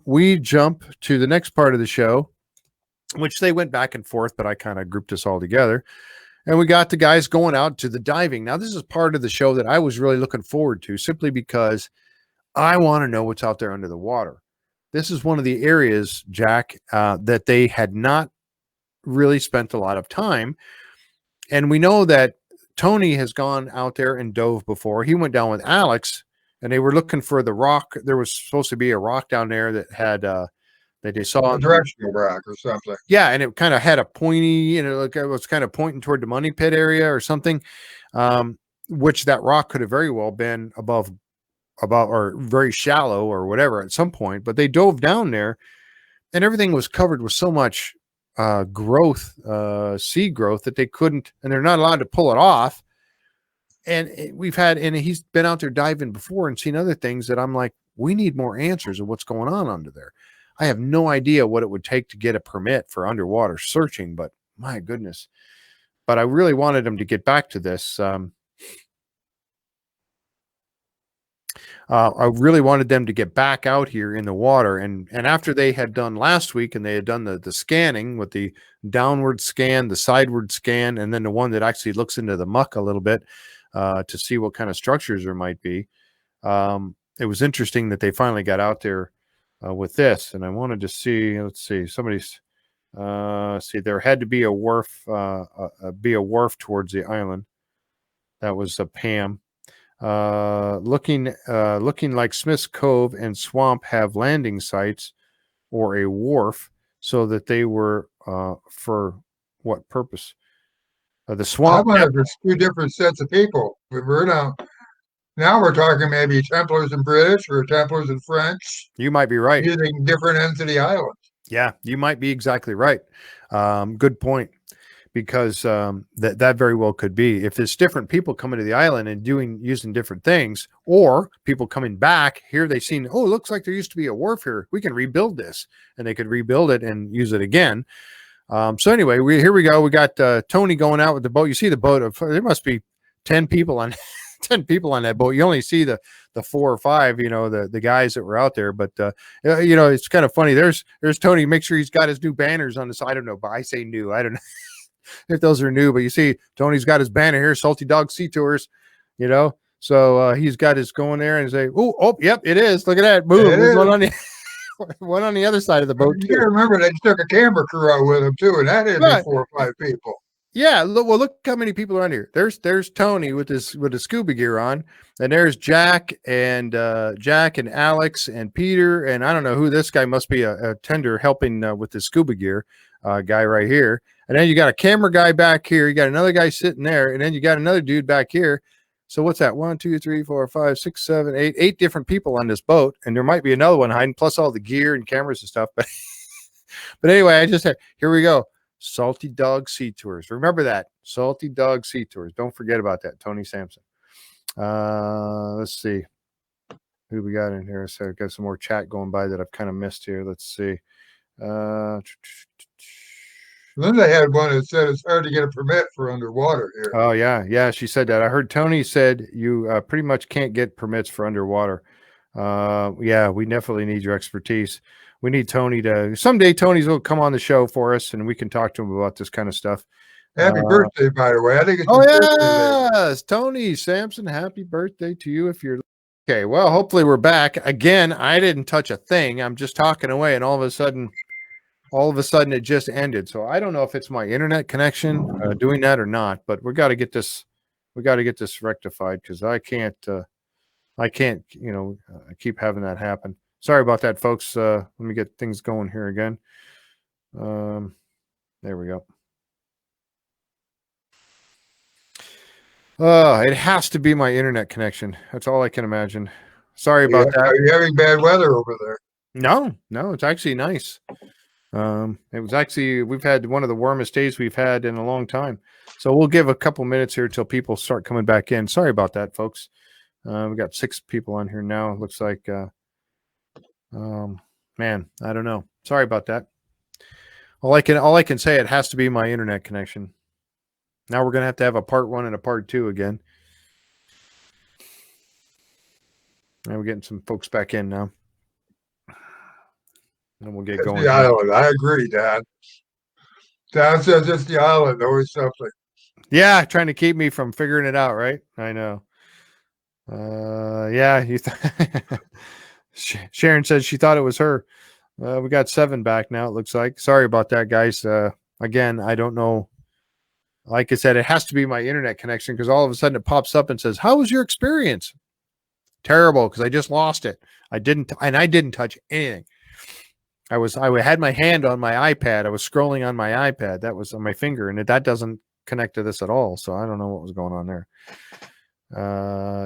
we jump to the next part of the show, which they went back and forth, but I kind of grouped us all together. And we got the guys going out to the diving. Now, this is part of the show that I was really looking forward to, simply because I want to know what's out there under the water. This is one of the areas, Jack, that they had not really spent a lot of time. And we know that Tony has gone out there and dove before. He went down with Alex, and they were looking for the rock. There was supposed to be a rock down there that had that they saw a directional rock or something. Yeah, and it kind of had a pointy, like it was kind of pointing toward the money pit area or something, which that rock could have very well been about or very shallow or whatever at some point. But they dove down there, and everything was covered with so much growth, seed growth, that they couldn't, and they're not allowed to pull it off. And he's been out there diving before and seen other things that I'm like, we need more answers of what's going on under there. I have no idea what it would take to get a permit for underwater searching, but my goodness. But I really wanted them to get back to this. I really wanted them to get back out here in the water. And after they had done last week, and they had done the scanning with the downward scan, the sideward scan, and then the one that actually looks into the muck a little bit to see what kind of structures there might be. It was interesting that they finally got out there with this. And I wanted to see, let's see, there had to be a wharf towards the island. That was Pam. Looking like Smith's Cove and Swamp have landing sites or a wharf, so that they were for what purpose? The swamp. I wonder if there's two different sets of people. We're now we're talking maybe Templars and British or Templars and French. You might be right. Using different ends of the island. Yeah, you might be exactly right. Good point. because that very well could be. If it's different people coming to the island and using different things, or people coming back here, they've seen, oh, it looks like there used to be a wharf here. We can rebuild this, and they could rebuild it and use it again. So anyway, here we go. We got Tony going out with the boat. You see the boat. There must be 10 people on 10 people on that boat. You only see the 4 or 5, the guys that were out there. But it's kind of funny. There's Tony. Make sure he's got his new banners on the side. I don't know, but I say new. I don't know if those are new, but you see Tony's got his banner here, Salty Dog Sea Tours, So he's got his going there and say, oh, yep, it is. Look at that. Boom. There's one on the one on the other side of the boat. You gotta remember they took a camera crew out with them too, and that had been 4 or 5 people. Yeah, look how many people are on here. There's Tony with his scuba gear on, and there's Jack and Alex and Peter, and I don't know who this guy must be, a tender helping with the scuba gear guy right here. And then you got a camera guy back here. You got another guy sitting there, and then you got another dude back here. So what's that? 1, 2, 3, 4, 5, 6, 7, 8 different people on this boat, and there might be another one hiding, plus all the gear and cameras and stuff. But anyway, here we go. Salty Dog Sea Tours. Remember that. Salty Dog Sea Tours. Don't forget about that. Tony Sampson. Let's see. Who we got in here? So I've got some more chat going by that I've kind of missed here. Let's see. Then they had one that said it's hard to get a permit for underwater here. Oh, yeah. Yeah, she said that. I heard Tony said you pretty much can't get permits for underwater. Yeah, we definitely need your expertise. We need Tony someday Tony's will come on the show for us and we can talk to him about this kind of stuff. Happy birthday, by the way. I think it's yes, Tony Sampson, happy birthday to you if you're okay. Well, hopefully we're back. Again, I didn't touch a thing. I'm just talking away and all of a sudden it just ended. So I don't know if it's my internet connection doing that or not, but we got to get this rectified because I can't keep having that happen. Sorry about that, folks. Let me get things going here again. There we go. It has to be my internet connection. That's all I can imagine. Sorry about that. Are you having bad weather over there? No, it's actually nice. It was actually, we've had one of the warmest days we've had in a long time. So we'll give a couple minutes here till people start coming back in. Sorry about that, folks. We got 6 people on here now. It looks like, man, I don't know. Sorry about that. All I can say, it has to be my internet connection. Now we're going to have a part 1 and a part 2 again. And we're getting some folks back in now. And we'll get going. The island. I agree, Dad. Dad says it's the island. Always something. Yeah, trying to keep me from figuring it out, right? I know. Yeah, Sharon said she thought it was her. We got 7 back now, it looks like. Sorry about that, guys. Again, I don't know. Like I said, it has to be my internet connection because all of a sudden it pops up and says, "How was your experience?" Terrible, because I just lost it. I didn't touch anything. I had my hand on my iPad. I was scrolling on my iPad. That was on my finger, and that doesn't connect to this at all. So I don't know what was going on there.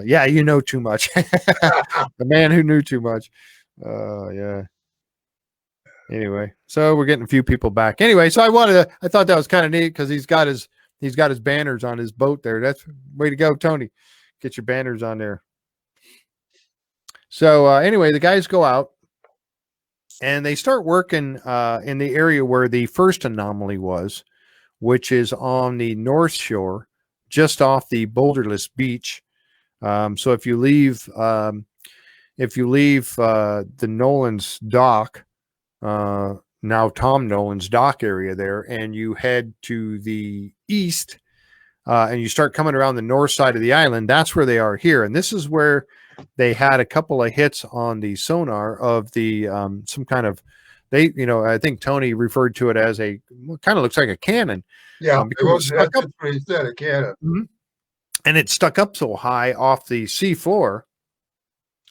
Yeah, you know too much. The man who knew too much. Yeah. Anyway, so we're getting a few people back. Anyway, so I thought that was kind of neat because he's got his banners on his boat there. That's way to go, Tony. Get your banners on there. So anyway, the guys go out and they start working in the area where the first anomaly was, which is on the north shore, just off the boulderless beach. So if you leave the Nolan's dock, now Tom Nolan's dock area there, and you head to the east, and you start coming around the north side of the island, that's where they are here. And this is where they had a couple of hits on the sonar of the some kind of, I think Tony referred to it as kind of looks like a cannon. Yeah, that's what he said, a cannon. Mm-hmm. And it stuck up so high off the sea floor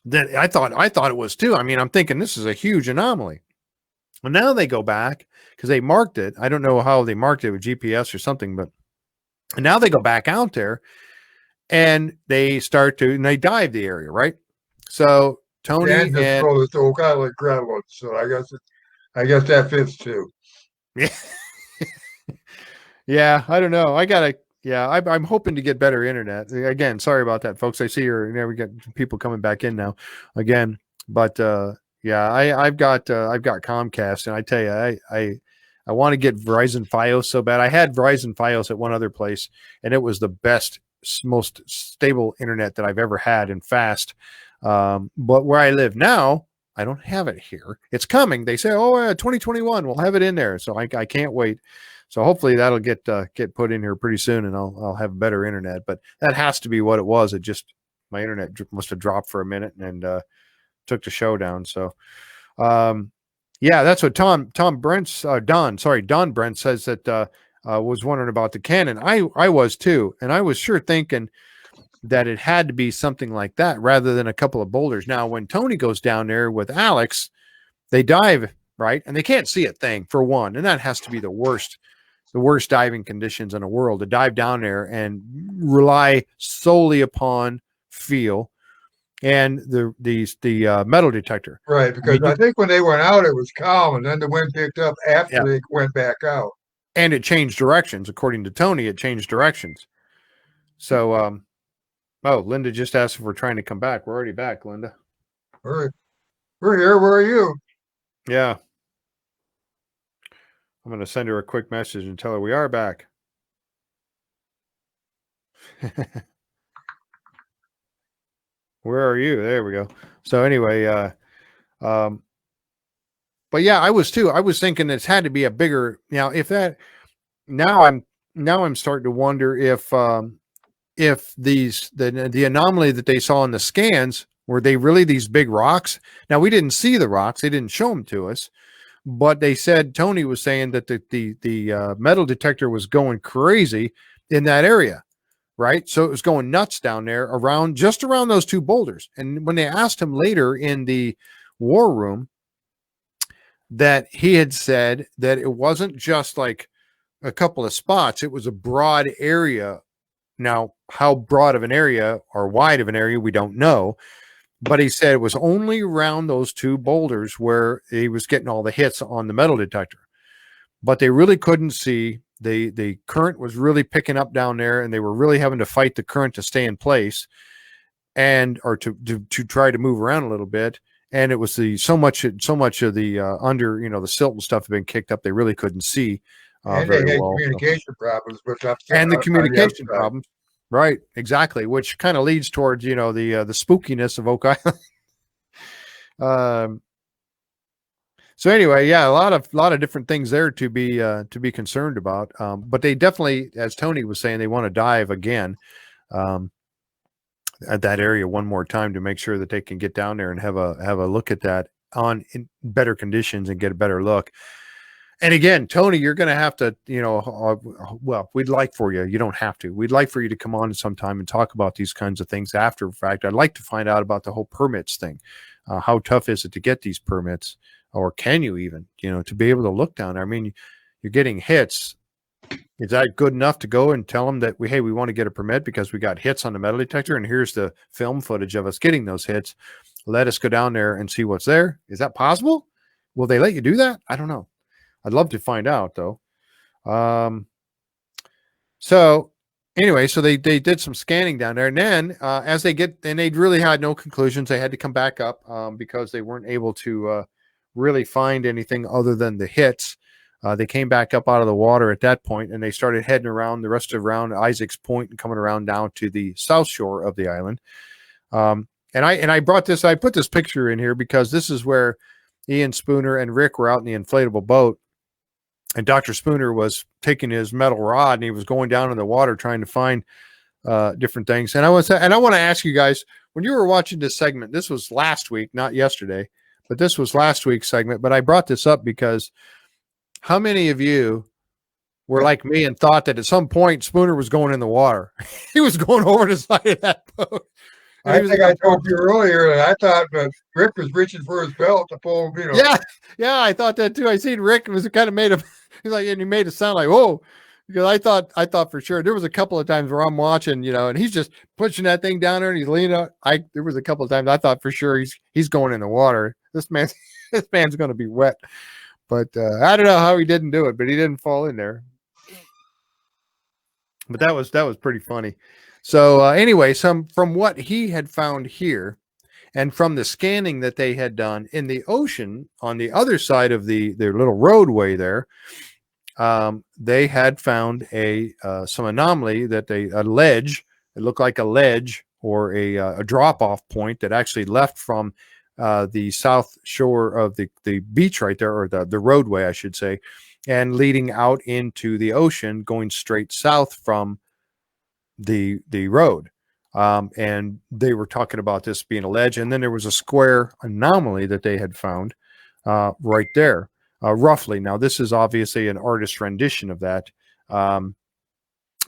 that I thought it was too. I mean, I'm thinking this is a huge anomaly. Well, now they go back because they marked it. I don't know how they marked it with GPS or something, but now they go back out there and they dive the area, right? So Tony and it's all kind of like Greenland, so I guess that fits too. Yeah. Yeah, I don't know. I'm hoping to get better internet. Again, sorry about that, folks. I see we got people coming back in now again. But yeah, I've got Comcast, and I tell you, I want to get Verizon Fios so bad. I had Verizon Fios at one other place, and it was the best, most stable internet that I've ever had and fast. But where I live now, I don't have it here. It's coming. They say, oh, 2021, we'll have it in there. So I can't wait. So hopefully that'll get put in here pretty soon, and I'll have better internet. But that has to be what it was. It just my internet must have dropped for a minute and took the show down. So yeah, that's what Don Brent says that was wondering about the Canon. I was too, and I was sure thinking that it had to be something like that rather than a couple of boulders. Now, when Tony goes down there with Alex, they dive right, and they can't see a thing for one, and that has to be the worst diving conditions in the world to dive down there and rely solely upon feel and the metal detector. Right, because I think when they went out, it was calm, and then the wind picked up after Yeah. they went back out. And it changed directions. According to Tony, it changed directions. So, oh, Linda just asked if we're trying to come back. We're already back, Linda. All right. We're here. Where are you? Yeah. I'm going to send her a quick message and tell her we are back. Where are you? There we go. So anyway, but yeah, I was too. I was thinking it's had to be a bigger. Now, now I'm starting to wonder if the anomaly that they saw in the scans were they really these big rocks. Now we didn't see the rocks; they didn't show them to us, but they said Tony was saying that the metal detector was going crazy in that area. Right. So it was going nuts down there just around those two boulders. And when they asked him later in the war room, that he had said that it wasn't just like a couple of spots, it was a broad area. Now, how broad of an area or wide of an area, we don't know. But he said it was only around those two boulders where he was getting all the hits on the metal detector. But they really couldn't see. The current was really picking up down there, and they were really having to fight the current to stay in place or to try to move around a little bit. And it was so much of the under, the silt and stuff had been kicked up. They really couldn't see and very they had well. communication problems, which And the communication problems, right? Exactly, which kind of leads towards the spookiness of Oak Island. So anyway, yeah, a lot of different things there to be concerned about. But they definitely, as Tony was saying, they want to dive again at that area one more time to make sure that they can get down there and have a look at that in better conditions and get a better look. And again, Tony, you're going to have to, well, we'd like for you. You don't have to. We'd like for you to come on sometime and talk about these kinds of things after the fact. I'd like to find out about the whole permits thing. How tough is it to get these permits? Or can you even, to be able to look down there? I mean, you're getting hits. Is that good enough to go and tell them that we want to get a permit because we got hits on the metal detector and here's the film footage of us getting those hits. Let us go down there and see what's there. Is that possible? Will they let you do that? I don't know. I'd love to find out though. So anyway, so they did some scanning down there, and then they really had no conclusions. They had to come back up because they weren't able to really find anything other than the hits. They came back up out of the water at that point, and they started heading around around Isaac's Point and coming around down to the south shore of the island. And I put this picture in here because this is where Ian Spooner and Rick were out in the inflatable boat, and Dr. Spooner was taking his metal rod and he was going down in the water trying to find different things. And I want to ask you guys, when you were watching this segment, this was last week, not yesterday, but this was last week's segment. But I brought this up because how many of you were like me and thought that at some point Spooner was going in the water? He was going over the side of that boat. I think I told you earlier that I thought that Rick was reaching for his belt to pull, Yeah, I thought that too. I seen Rick was kind of made he's like, and he made it sound like, whoa, because I thought for sure there was a couple of times where I'm watching, and he's just pushing that thing down there and he's leaning out. There was a couple of times I thought for sure he's going in the water. This man's going to be wet, but I don't know how he didn't do it, but he didn't fall in there. But that was pretty funny. So anyway, from what he had found here, and from the scanning that they had done in the ocean on the other side of their little roadway there, they had found some anomaly that a ledge. It looked like a ledge or a drop off point that actually left from the south shore of the beach right there, or the roadway, I should say, and leading out into the ocean, going straight south from the road. And they were talking about this being a ledge, and then there was a square anomaly that they had found right there, roughly. Now, this is obviously an artist's rendition of that,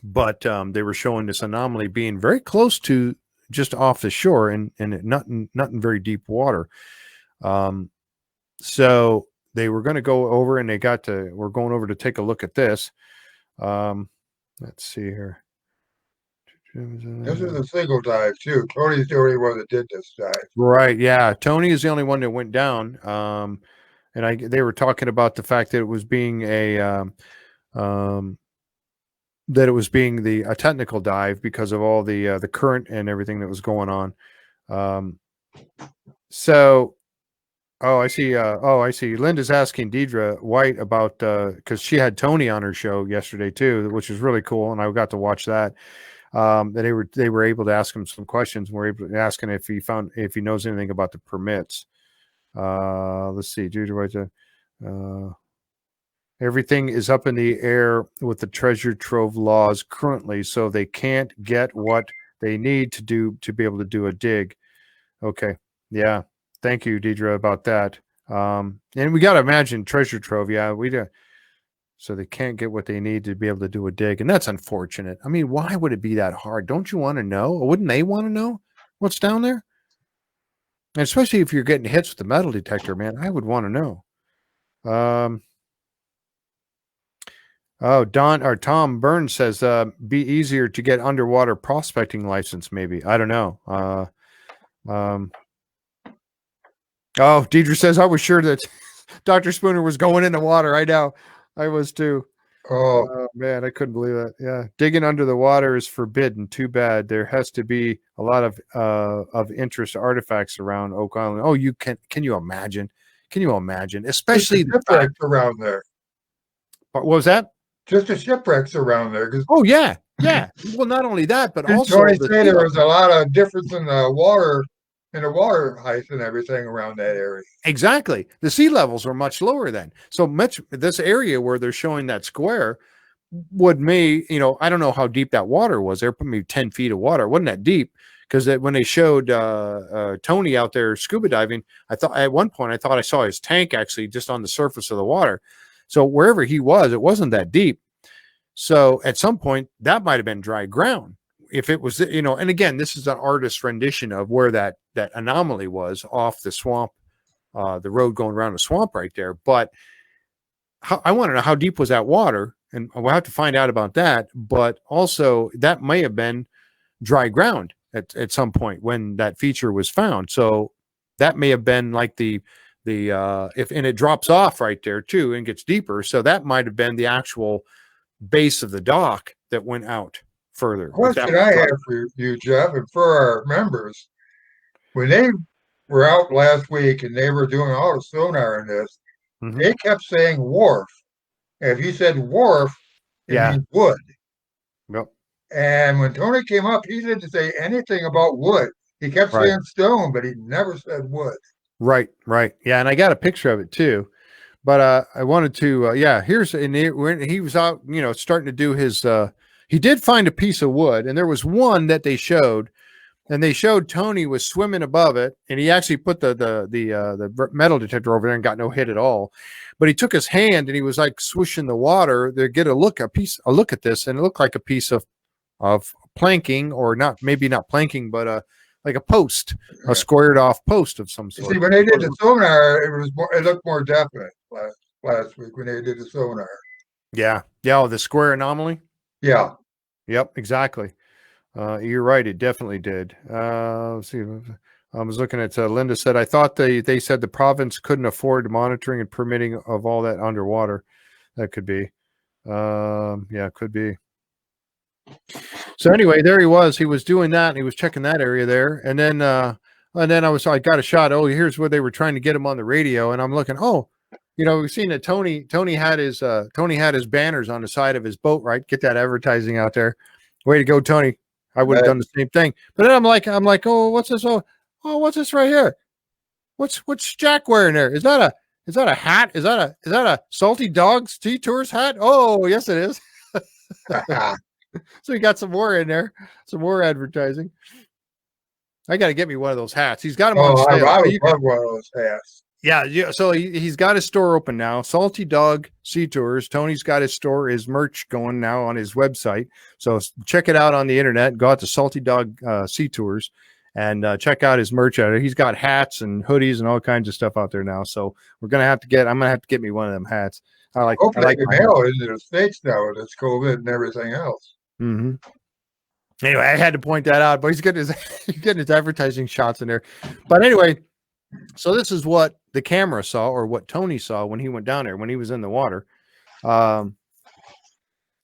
but they were showing this anomaly being very close to just off the shore and not in very deep water. So they were going to go over, and we're going over to take a look at this. Let's see here. This is a single dive too. Tony's the only one that did this dive. Right. Yeah. Tony is the only one that went down. And they were talking about the fact that it was being a technical dive because of all the current and everything that was going on. I see. I see. Linda's asking Deidre White about because she had Tony on her show yesterday too, which was really cool, and I got to watch that. That they were able to ask him some questions. We're able to ask him if he knows anything about the permits. Let's see, Deidre White. Everything is up in the air with the treasure trove laws currently, so they can't get what they need to do to be able to do a dig. Okay, yeah. Thank you, Deidre, about that. And we got to imagine treasure trove. Yeah, we do. So they can't get what they need to be able to do a dig. And that's unfortunate. I mean, why would it be that hard? Don't you want to know? Or wouldn't they want to know what's down there? And especially if you're getting hits with the metal detector, man, I would want to know. Tom Burns says, be easier to get underwater prospecting license, maybe. I don't know. Deidre says, I was sure that Dr. Spooner was going in the water. I know. I was too. Oh, man, I couldn't believe that. Yeah. Digging under the water is forbidden. Too bad. There has to be a lot of interest artifacts around Oak Island. Oh, can you imagine? Can you imagine? Especially the shipwrecks around there. What was that? Just the shipwrecks around there. Oh, yeah. Yeah. Well, not only that, but also Tony said there was a lot of difference in the water height and everything around that area. Exactly. The sea levels are much lower then. So this area where they're showing that square I don't know how deep that water was. There maybe 10 feet of water. It wasn't that deep, because when they showed Tony out there scuba diving, at one point I thought I saw his tank actually just on the surface of the water. So wherever he was, it wasn't that deep. So at some point that might have been dry ground. If it was, and again, this is an artist's rendition of where that anomaly was off the swamp, the road going around the swamp right there. But I want to know how deep was that water, and we'll have to find out about that. But also, that may have been dry ground at some point when that feature was found. So that may have been like and it drops off right there too and gets deeper. So that might have been the actual base of the dock that went out further. Question I have for you, Jeff, and for our members, when they were out last week and they were doing all the sonar in this, they kept saying wharf. And if you said wharf, it means wood. Yep. And when Tony came up, he didn't say anything about wood. He kept saying stone, but he never said wood. Right. Yeah, and I got a picture of it too. But I wanted to, when he was out, starting to do his, he did find a piece of wood, and there was one that they showed, and they showed Tony was swimming above it, and he actually put the metal detector over there and got no hit at all. But he took his hand and he was like swishing the water to get a look at this, and it looked like a piece of planking, or maybe not planking, but like a post, a squared off post of some sort. See, when they did the sonar, it looked more definite last week when they did the sonar. Yeah. Oh, the square anomaly. Yeah. Yep. Exactly. You're right. It definitely did. Let's see. I was looking at Linda said, I thought they said the province couldn't afford monitoring and permitting of all that underwater. That could be. Yeah, it could be. So anyway, there he was. He was doing that. And he was checking that area there, and then I got a shot. Oh, here's where they were trying to get him on the radio, and I'm looking. Oh, we've seen that Tony had his banners on the side of his boat. Right, get that advertising out there. Way to go, Tony. I would have done the same thing. But then I'm like, oh, what's this? Oh, what's this right here? What's Jack wearing there? Is that a hat? Is that a Salty Dogs Sea Tours hat? Oh, yes, it is. So he got some more in there, some more advertising. I got to get me one of those hats. He's got them on sale. I would love one of those hats. Yeah. So he's got his store open now. Salty Dog Sea Tours. Tony's got his store, his merch going now on his website. So check it out on the internet. Go out to Salty Dog Sea Tours and check out his merch out there. He's got hats and hoodies and all kinds of stuff out there now. So I'm gonna have to get me one of them hats. Hopefully I like the mail into the States now with this COVID and everything else. Mm-hmm. Anyway, I had to point that out, but he's getting his advertising shots in there. But anyway, so this is what the camera saw, or what Tony saw when he went down there, when he was in the water. So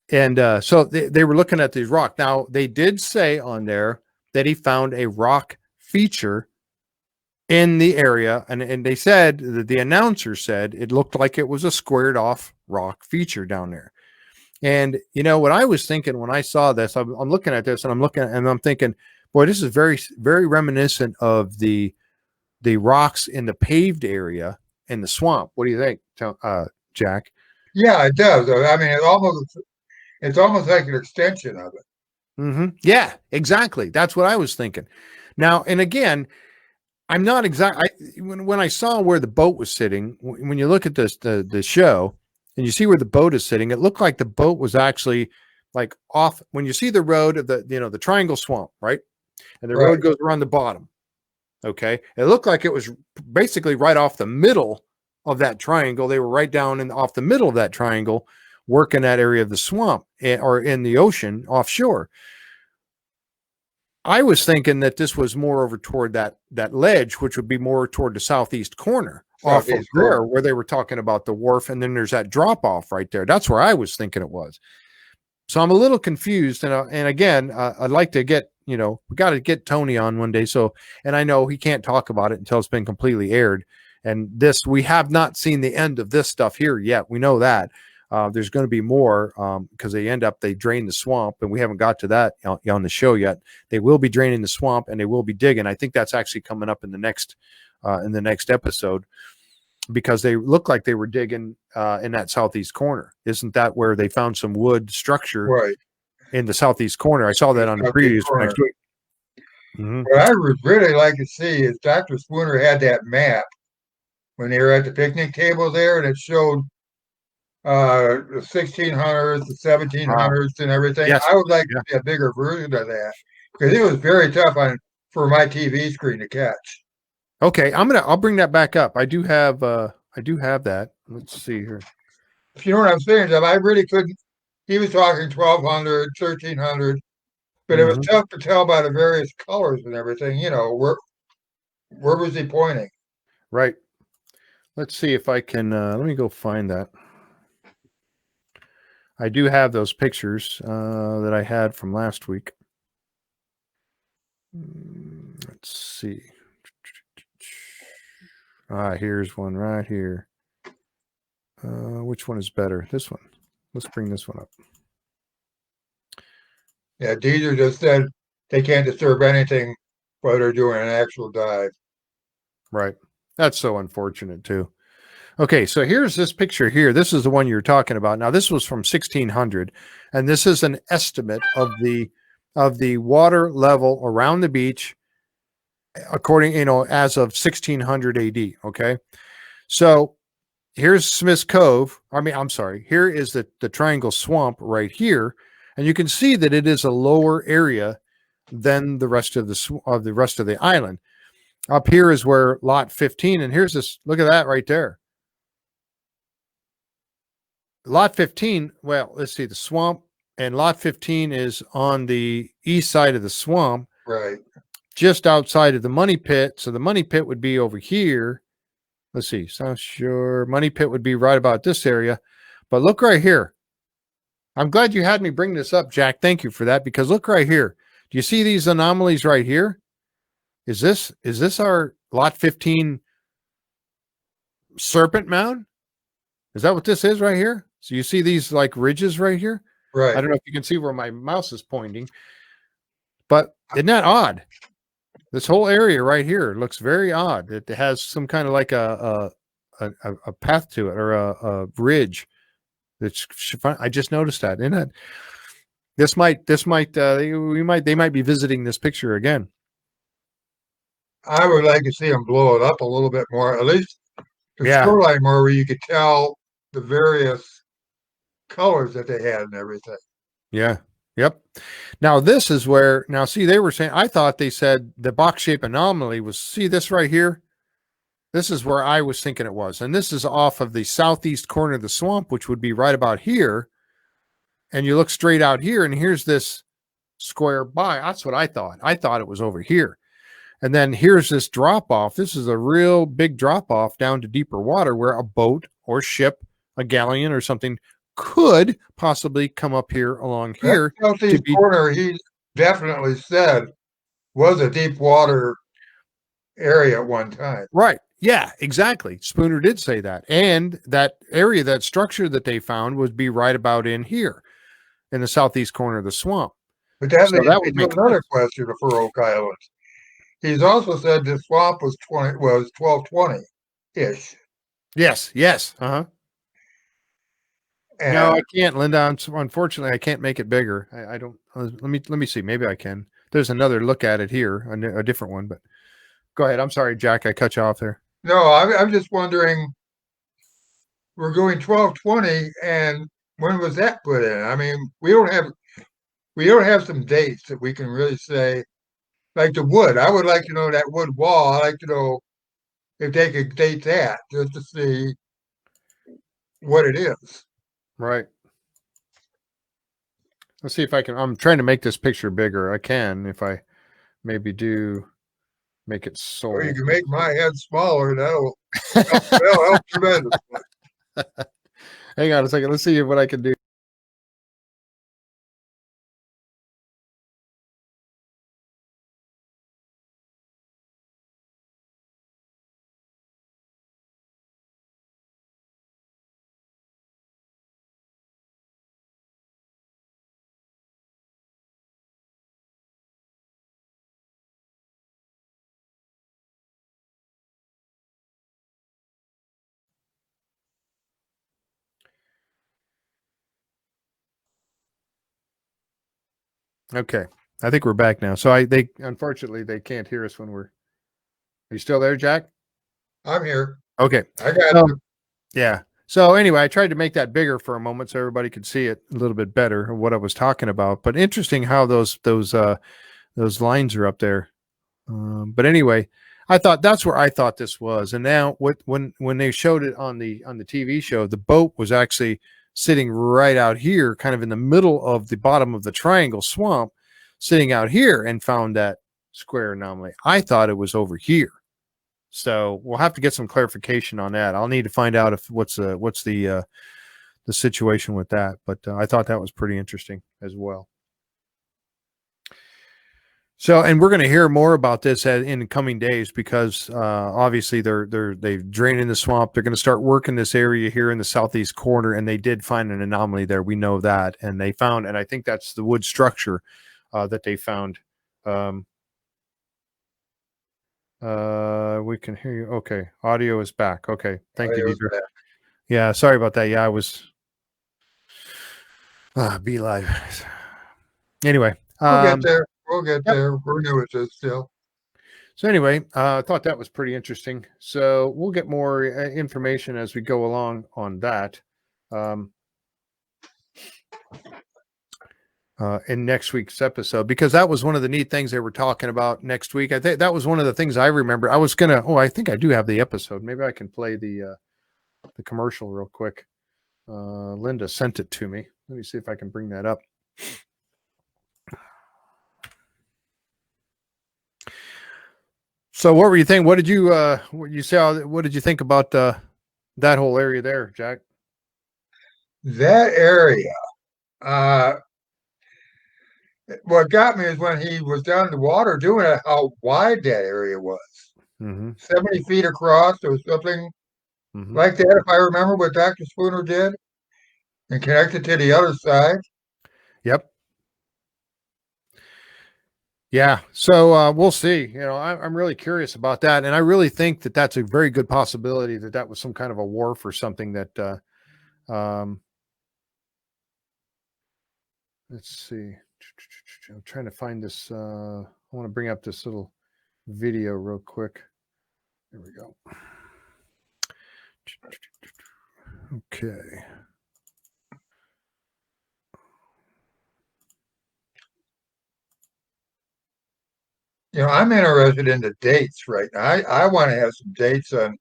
they were looking at these rocks. Now, they did say on there that he found a rock feature in the area, and they said that the announcer said it looked like it was a squared off rock feature down there. And what I was thinking when I saw this, I'm looking at this and I'm thinking, boy, this is very, very reminiscent of the rocks in the paved area in the swamp. What do you think, Jack? Yeah, it does. I mean, it's almost like an extension of it. Mm-hmm. Yeah, exactly. That's what I was thinking. Now, and again, I'm not when I saw where the boat was sitting, when you look at the show and you see where the boat is sitting, it looked like the boat was actually like off. When you see the road of the triangle swamp, right? And the road goes around the bottom. Okay. It looked like it was basically right off the middle of that triangle. They were right down off the middle of that triangle, working that area of the swamp or in the ocean offshore. I was thinking that this was more over toward that ledge, which would be more toward the southeast corner. Off of there, where they were talking about the wharf, and then there's that drop off right there. That's where I was thinking it was. So I'm a little confused, and again, I'd like to get we got to get Tony on one day. So, and I know he can't talk about it until it's been completely aired. And we have not seen the end of this stuff here yet. We know that there's going to be more because they drain the swamp, and we haven't got to that on the show yet. They will be draining the swamp, and they will be digging. I think that's actually coming up in the next episode, because they look like they were digging in that southeast corner. Isn't that where they found some wood structure in the southeast corner? I saw that on the previews for next week. Mm-hmm. What I would really like to see is Dr. Spooner had that map when they were at the picnic table there, and it showed the 1600s, the 1700s, and everything. Yes. I would like to see a bigger version of that, because it was very tough for my TV screen to catch. Okay, I'll bring that back up. I do have that. Let's see here. If you know what I'm saying, I really couldn't. He was talking 1200, 1300, but it was tough to tell by the various colors and everything. Where was he pointing? Right. Let's see if I can. Let me go find that. I do have those pictures that I had from last week. Let's see. Here's one right here. Which one is better? This one. Let's bring this one up. Yeah, Deezer just said they can't disturb anything while they're doing an actual dive. Right. That's so unfortunate too. Okay, so here's this picture here. This is the one you're talking about. Now, this was from 1600, and this is an estimate of the water level around the beach, according, as of 1600 AD. Okay, so here's Smith's Cove. Here is the Triangle Swamp right here, and you can see that it is a lower area than the rest of the island. Up here is where Lot 15, and here's this. Look at that right there. Lot 15. Well, let's see, the swamp, and Lot 15 is on the east side of the swamp, right, just outside of the money pit. So the money pit would be over here. Let's see, South Shore money pit would be right about this area. But look right here. I'm glad you had me bring this up, Jack. Thank you for that, because look right here. Do you see these anomalies right here? Is this our lot 15 Serpent Mound? Is that what this is right here? So you see these like ridges right here? Right. I don't know if you can see where my mouse is pointing, but isn't that odd? This whole area right here looks very odd. It has some kind of like a path to it, or a ridge. I just noticed that. Isn't it? They might be visiting this picture again. I would like to see them blow it up a little bit more, at least the shoreline more, where you could tell the various colors that they had and everything. Yeah. Yep. Now this is where, now see, they were saying, I thought they said the box shape anomaly was, see this right here? This is where I was thinking it was. And this is off of the southeast corner of the swamp, which would be right about here. And you look straight out here, and here's this square by. That's what I thought. I thought it was over here. And then here's this drop off. This is a real big drop off down to deeper water where a boat or ship, a galleon or something, could possibly come up here along here. That southeast corner, he definitely said, was a deep water area at one time. Right. Yeah, exactly. Spooner did say that. And that area, that structure that they found would be right about in here in the southeast corner of the swamp. But that would make another question for Oak Island. He's also said the swamp was 1220-ish. Yes, yes. Uh-huh. And no, I can't, Linda. Unfortunately, I can't make it bigger. I don't. Let me see. Maybe I can. There's another look at it here, a different one. But go ahead. I'm sorry, Jack. I cut you off there. No, I'm just wondering. We're going 1220, and when was that put in? I mean, we don't have some dates that we can really say. Like the wood, I would like to know that wood wall. I'd like to know if they could date that just to see what it is. Right. Let's see if I can. I'm trying to make this picture bigger. I can if I maybe do make it so. Or you can make my head smaller. That'll help tremendously. Hang on a second. Let's see what I can do. Okay, I think we're back now. So they unfortunately they can't hear us when we're. Are you still there, Jack? I'm here. Okay, I got you. Yeah. So anyway, I tried to make that bigger for a moment so everybody could see it a little bit better, what I was talking about. But interesting how those lines are up there. But anyway, I thought that's where I thought this was. And now when they showed it on the TV show, the boat was actually sitting right out here, kind of in the middle of the bottom of the triangle swamp, sitting out here, and found that square anomaly. I thought it was over here. So we'll have to get some clarification on that. I'll need to find out if what's the situation with that. But I thought that was pretty interesting as well. So, and we're going to hear more about this in the coming days because obviously they've drained in the swamp. They're going to start working this area here in the southeast corner, and they did find an anomaly there. We know that, and they found, and I think that's the wood structure that they found. We can hear you. Okay, audio is back. Okay, thank you, Deidre. Yeah, sorry about that. Yeah, I was be live. Anyway, we'll get there. We'll get there. We're new at this still. So anyway, I thought that was pretty interesting. So we'll get more information as we go along on that in next week's episode, because that was one of the neat things they were talking about next week. I think that was one of the things I remember. I was gonna. Oh, I think I do have the episode. Maybe I can play the commercial real quick. Linda sent it to me. Let me see if I can bring that up. So what were you thinking? What did you what did you think about that whole area there, Jack? That area what got me is when he was down in the water doing it, how wide that area was. 70 feet across or something like that, if I remember what Dr. Spooner did, and connected to the other side. Yep. Yeah. So we'll see. I'm really curious about that. And I really think that that's a very good possibility that was some kind of a wharf or something that, let's see. I'm trying to find this. I want to bring up this little video real quick. There we go. Okay. I'm interested in the dates right now. I want to have some dates on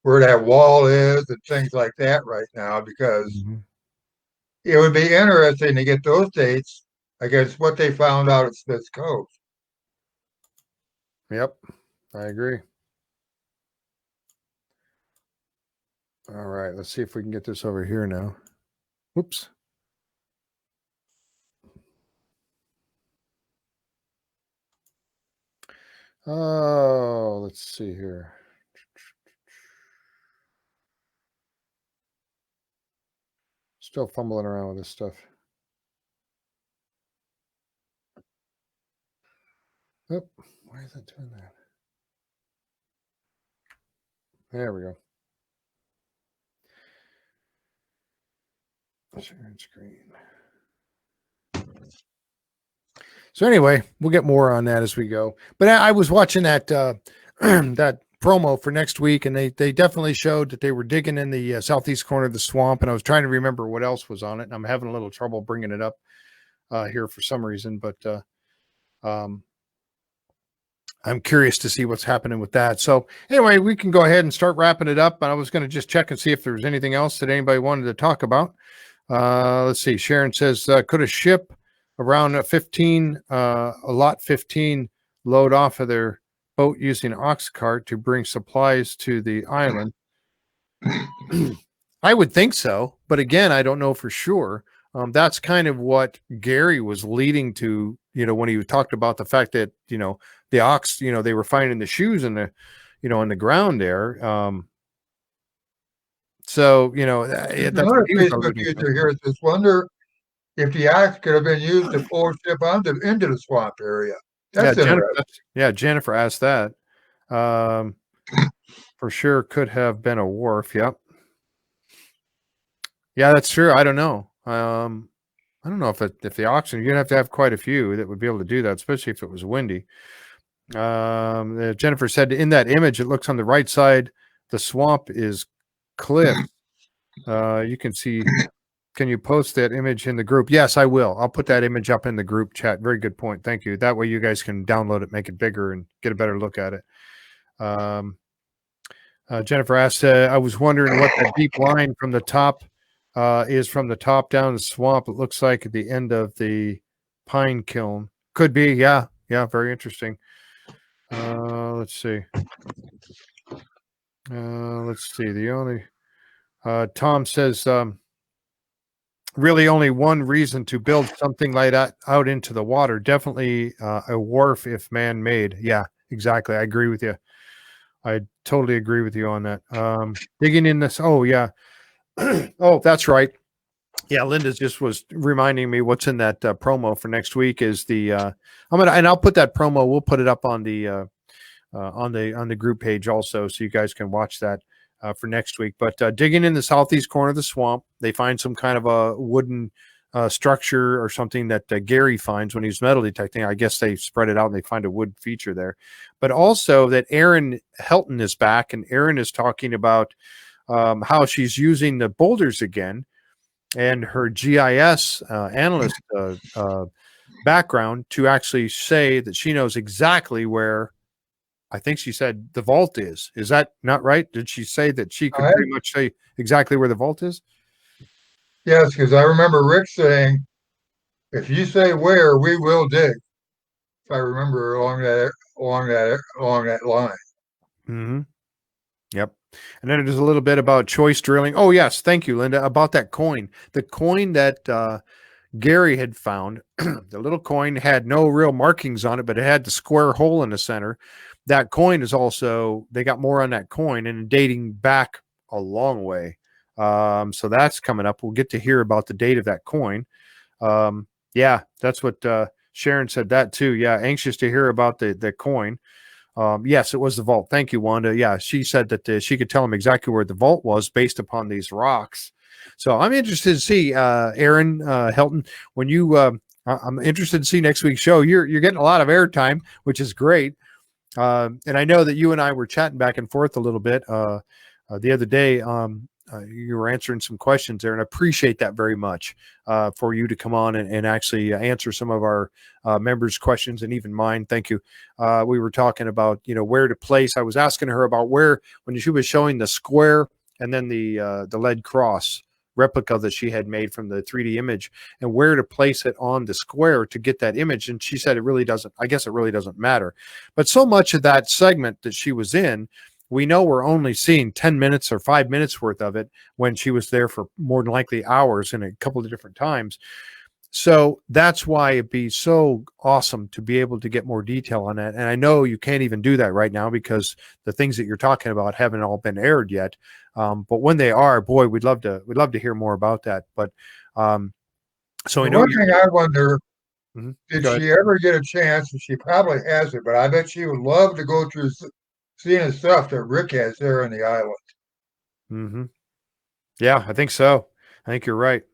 where that wall is and things like that right now because it would be interesting to get those dates against what they found out at Smith's Cove. Yep, I agree. All right, let's see if we can get this over here now. Whoops. Oh, let's see here. Still fumbling around with this stuff. Oh, why is it doing that? There we go. Sharing screen. So anyway, we'll get more on that as we go. But I was watching that that promo for next week, and they definitely showed that they were digging in the southeast corner of the swamp. And I was trying to remember what else was on it, and I'm having a little trouble bringing it up here for some reason. But I'm curious to see what's happening with that. So anyway, we can go ahead and start wrapping it up. And I was going to just check and see if there was anything else that anybody wanted to talk about. Let's see. Sharon says, could a ship around a lot 15 load off of their boat using ox cart to bring supplies to the island? I would think so. But again, I don't know for sure. That's kind of what Gary was leading to, when he talked about the fact that, the ox, they were finding the shoes in the, on the ground there. So, that's Another what he was Facebook alluding user to. here says, wonder if the axe could have been used to pull a ship into the swamp area. That's interesting. Jennifer asked that. For sure could have been a wharf. Yep. Yeah, that's true. I don't know. I don't know if the oxen, you'd have to have quite a few that would be able to do that, especially if it was windy. Jennifer said in that image, it looks on the right side, the swamp is cliff. You can see. Can you post that image in the group? Yes, I will. I'll put that image up in the group chat. Very good point. Thank you. That way you guys can download it, make it bigger, and get a better look at it. Jennifer asked, I was wondering what that deep line from the top is from the top down the swamp. It looks like at the end of the pine kiln. Could be. Yeah. Yeah. Very interesting. Let's see. The only Tom says really only one reason to build something like that out into the water. Definitely a wharf if man-made. Yeah, exactly. I agree with you. I totally agree with you on that. Digging in this. Oh yeah. Oh, that's right. Yeah, Linda just was reminding me what's in that promo for next week is I'll put that promo. We'll put it up on the group page also, so you guys can watch that for next week. But digging in the southeast corner of the swamp, they find some kind of a wooden structure or something that Gary finds when he's metal detecting. I guess they spread it out and they find a wood feature there. But also that Erin Helton is back, and Erin is talking about how she's using the boulders again and her GIS analyst background to actually say that she knows exactly where, I think she said, the vault is. Is that not right? Did she say that she could pretty much say exactly where the vault is? Yes, because I remember Rick saying, if you say where, we will dig. If I remember along that line. Mm-hmm. Yep. And then there's a little bit about choice drilling. Oh, yes. Thank you, Linda, about that coin. The coin that Gary had found, the little coin had no real markings on it, but it had the square hole in the center. That coin is also, they got more on that coin and dating back a long way. So that's coming up. We'll get to hear about the date of that coin. Yeah, that's what Sharon said that too. Yeah, anxious to hear about the coin. Yes, it was the vault. Thank you, Wanda. Yeah, she said that she could tell him exactly where the vault was based upon these rocks. So I'm interested to see, Aaron Helton, when you, I'm interested to see next week's show. You're getting a lot of airtime, which is great. And I know that you and I were chatting back and forth a little bit the other day. You were answering some questions there, and I appreciate that very much for you to come on and actually answer some of our members' questions and even mine. Thank you. We were talking about, where to place. I was asking her about where, when she was showing the square and then the lead cross replica that she had made from the 3D image, and where to place it on the square to get that image. And she said it really doesn't, I guess it really doesn't matter. But so much of that segment that she was in, we know we're only seeing 10 minutes or 5 minutes worth of it when she was there for more than likely hours and a couple of different times. So that's why it'd be so awesome to be able to get more detail on that. And I know you can't even do that right now because the things that you're talking about haven't all been aired yet. But when they are, boy, we'd love to hear more about that. But so I know one thing I wonder, Mhm. did she ever get a chance? And she probably hasn't, but I bet she would love to go through seeing the stuff that Rick has there on the island. Mm-hmm. Yeah, I think so. I think you're right.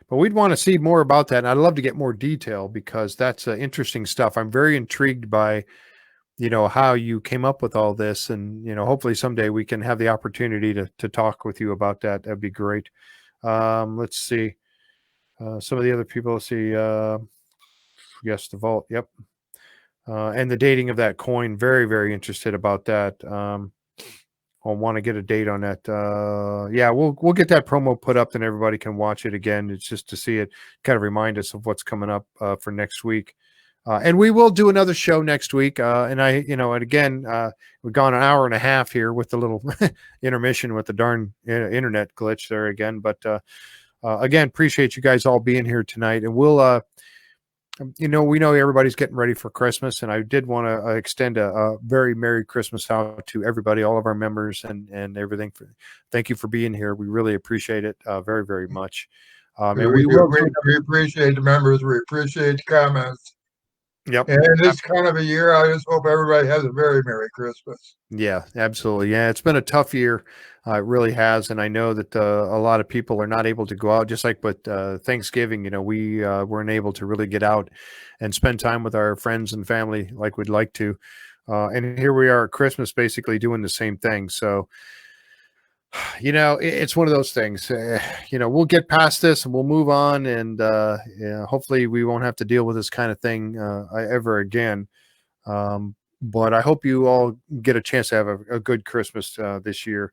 But we'd want to see more about that. And I'd love to get more detail because that's interesting stuff. I'm very intrigued by, how you came up with all this. And, hopefully someday we can have the opportunity to talk with you about that. That'd be great. Let's see. Some of the other people, let's see. Yes, the vault. Yep. And the dating of that coin. Very, very interested about that. I'll want to get a date on that. Yeah, we'll get that promo put up, and everybody can watch it again. It's just to see it, kind of remind us of what's coming up for next week. And we will do another show next week. And and again, we've gone an hour and a half here with the little intermission with the darn internet glitch there again. But again, appreciate you guys all being here tonight, and we'll. We know everybody's getting ready for Christmas, and I did want to extend a very Merry Christmas out to everybody, all of our members and everything. Thank you for being here. We really appreciate it very, very much. And we appreciate the members. We appreciate the comments. Yep. And this kind of a year, I just hope everybody has a very Merry Christmas. Yeah, absolutely. Yeah, it's been a tough year. It really has. And I know that a lot of people are not able to go out, just like with Thanksgiving. We weren't able to really get out and spend time with our friends and family like we'd like to. And here we are at Christmas, basically doing the same thing. So, it's one of those things. We'll get past this and we'll move on. And hopefully we won't have to deal with this kind of thing ever again. But I hope you all get a chance to have a good Christmas this year.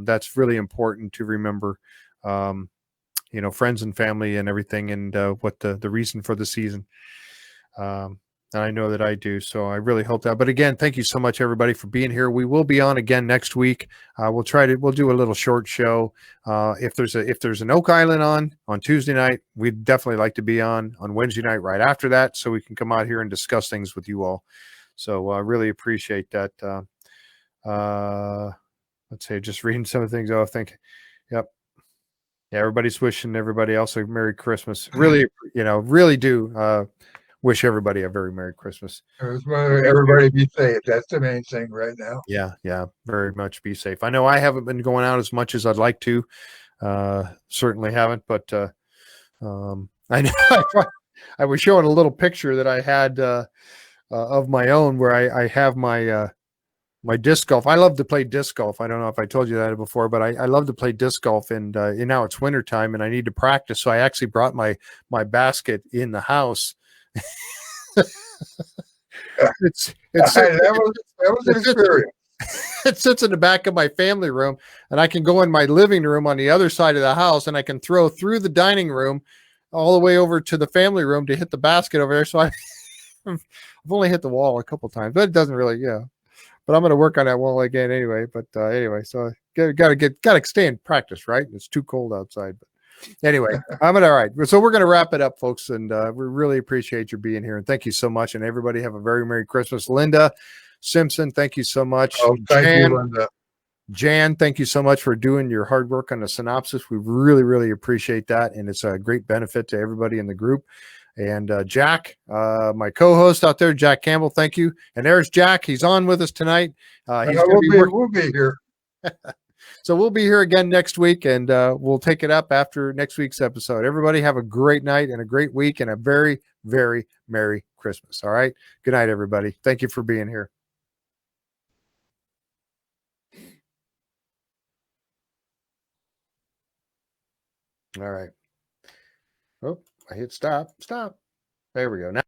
That's really important to remember, friends and family and everything, and what the reason for the season. And I know that I do. So I really hope that. But again, thank you so much, everybody, for being here. We will be on again next week. We'll do a little short show. If there's an Oak Island on Tuesday night, we'd definitely like to be on Wednesday night right after that, so we can come out here and discuss things with you all. So I really appreciate that. Let's see, just reading some of the things. Yep. Yeah, everybody's wishing everybody else a Merry Christmas. Really, really do wish everybody a very Merry Christmas. Everybody be safe. That's the main thing right now. Yeah, very much be safe. I know I haven't been going out as much as I'd like to. Certainly haven't, but I know I was showing a little picture that I had of my own where I have my my disc golf. I love to play disc golf. I don't know if I told you that before, but I love to play disc golf, and now it's winter time and I need to practice. So I actually brought my basket in the house. That was an experience. It sits in the back of my family room, and I can go in my living room on the other side of the house, and I can throw through the dining room all the way over to the family room to hit the basket over there. So I've only hit the wall a couple times, but it doesn't really, but I'm going to work on that wall again anyway. But anyway, so got to stay in practice, right? It's too cold outside. But anyway, all right. So we're going to wrap it up, folks, and we really appreciate you being here, and thank you so much. And everybody have a very Merry Christmas. Linda Simpson, thank you so much. Oh, thank you, Linda. Jan, thank you so much for doing your hard work on the synopsis. We really, really appreciate that, and it's a great benefit to everybody in the group. And Jack, my co-host out there, Jack Campbell, thank you. And there's Jack. He's on with us tonight. We'll be here. So we'll be here again next week, and we'll take it up after next week's episode. Everybody have a great night and a great week and a very, very Merry Christmas. All right. Good night, everybody. Thank you for being here. All right. Oh, I hit stop. There we go. Now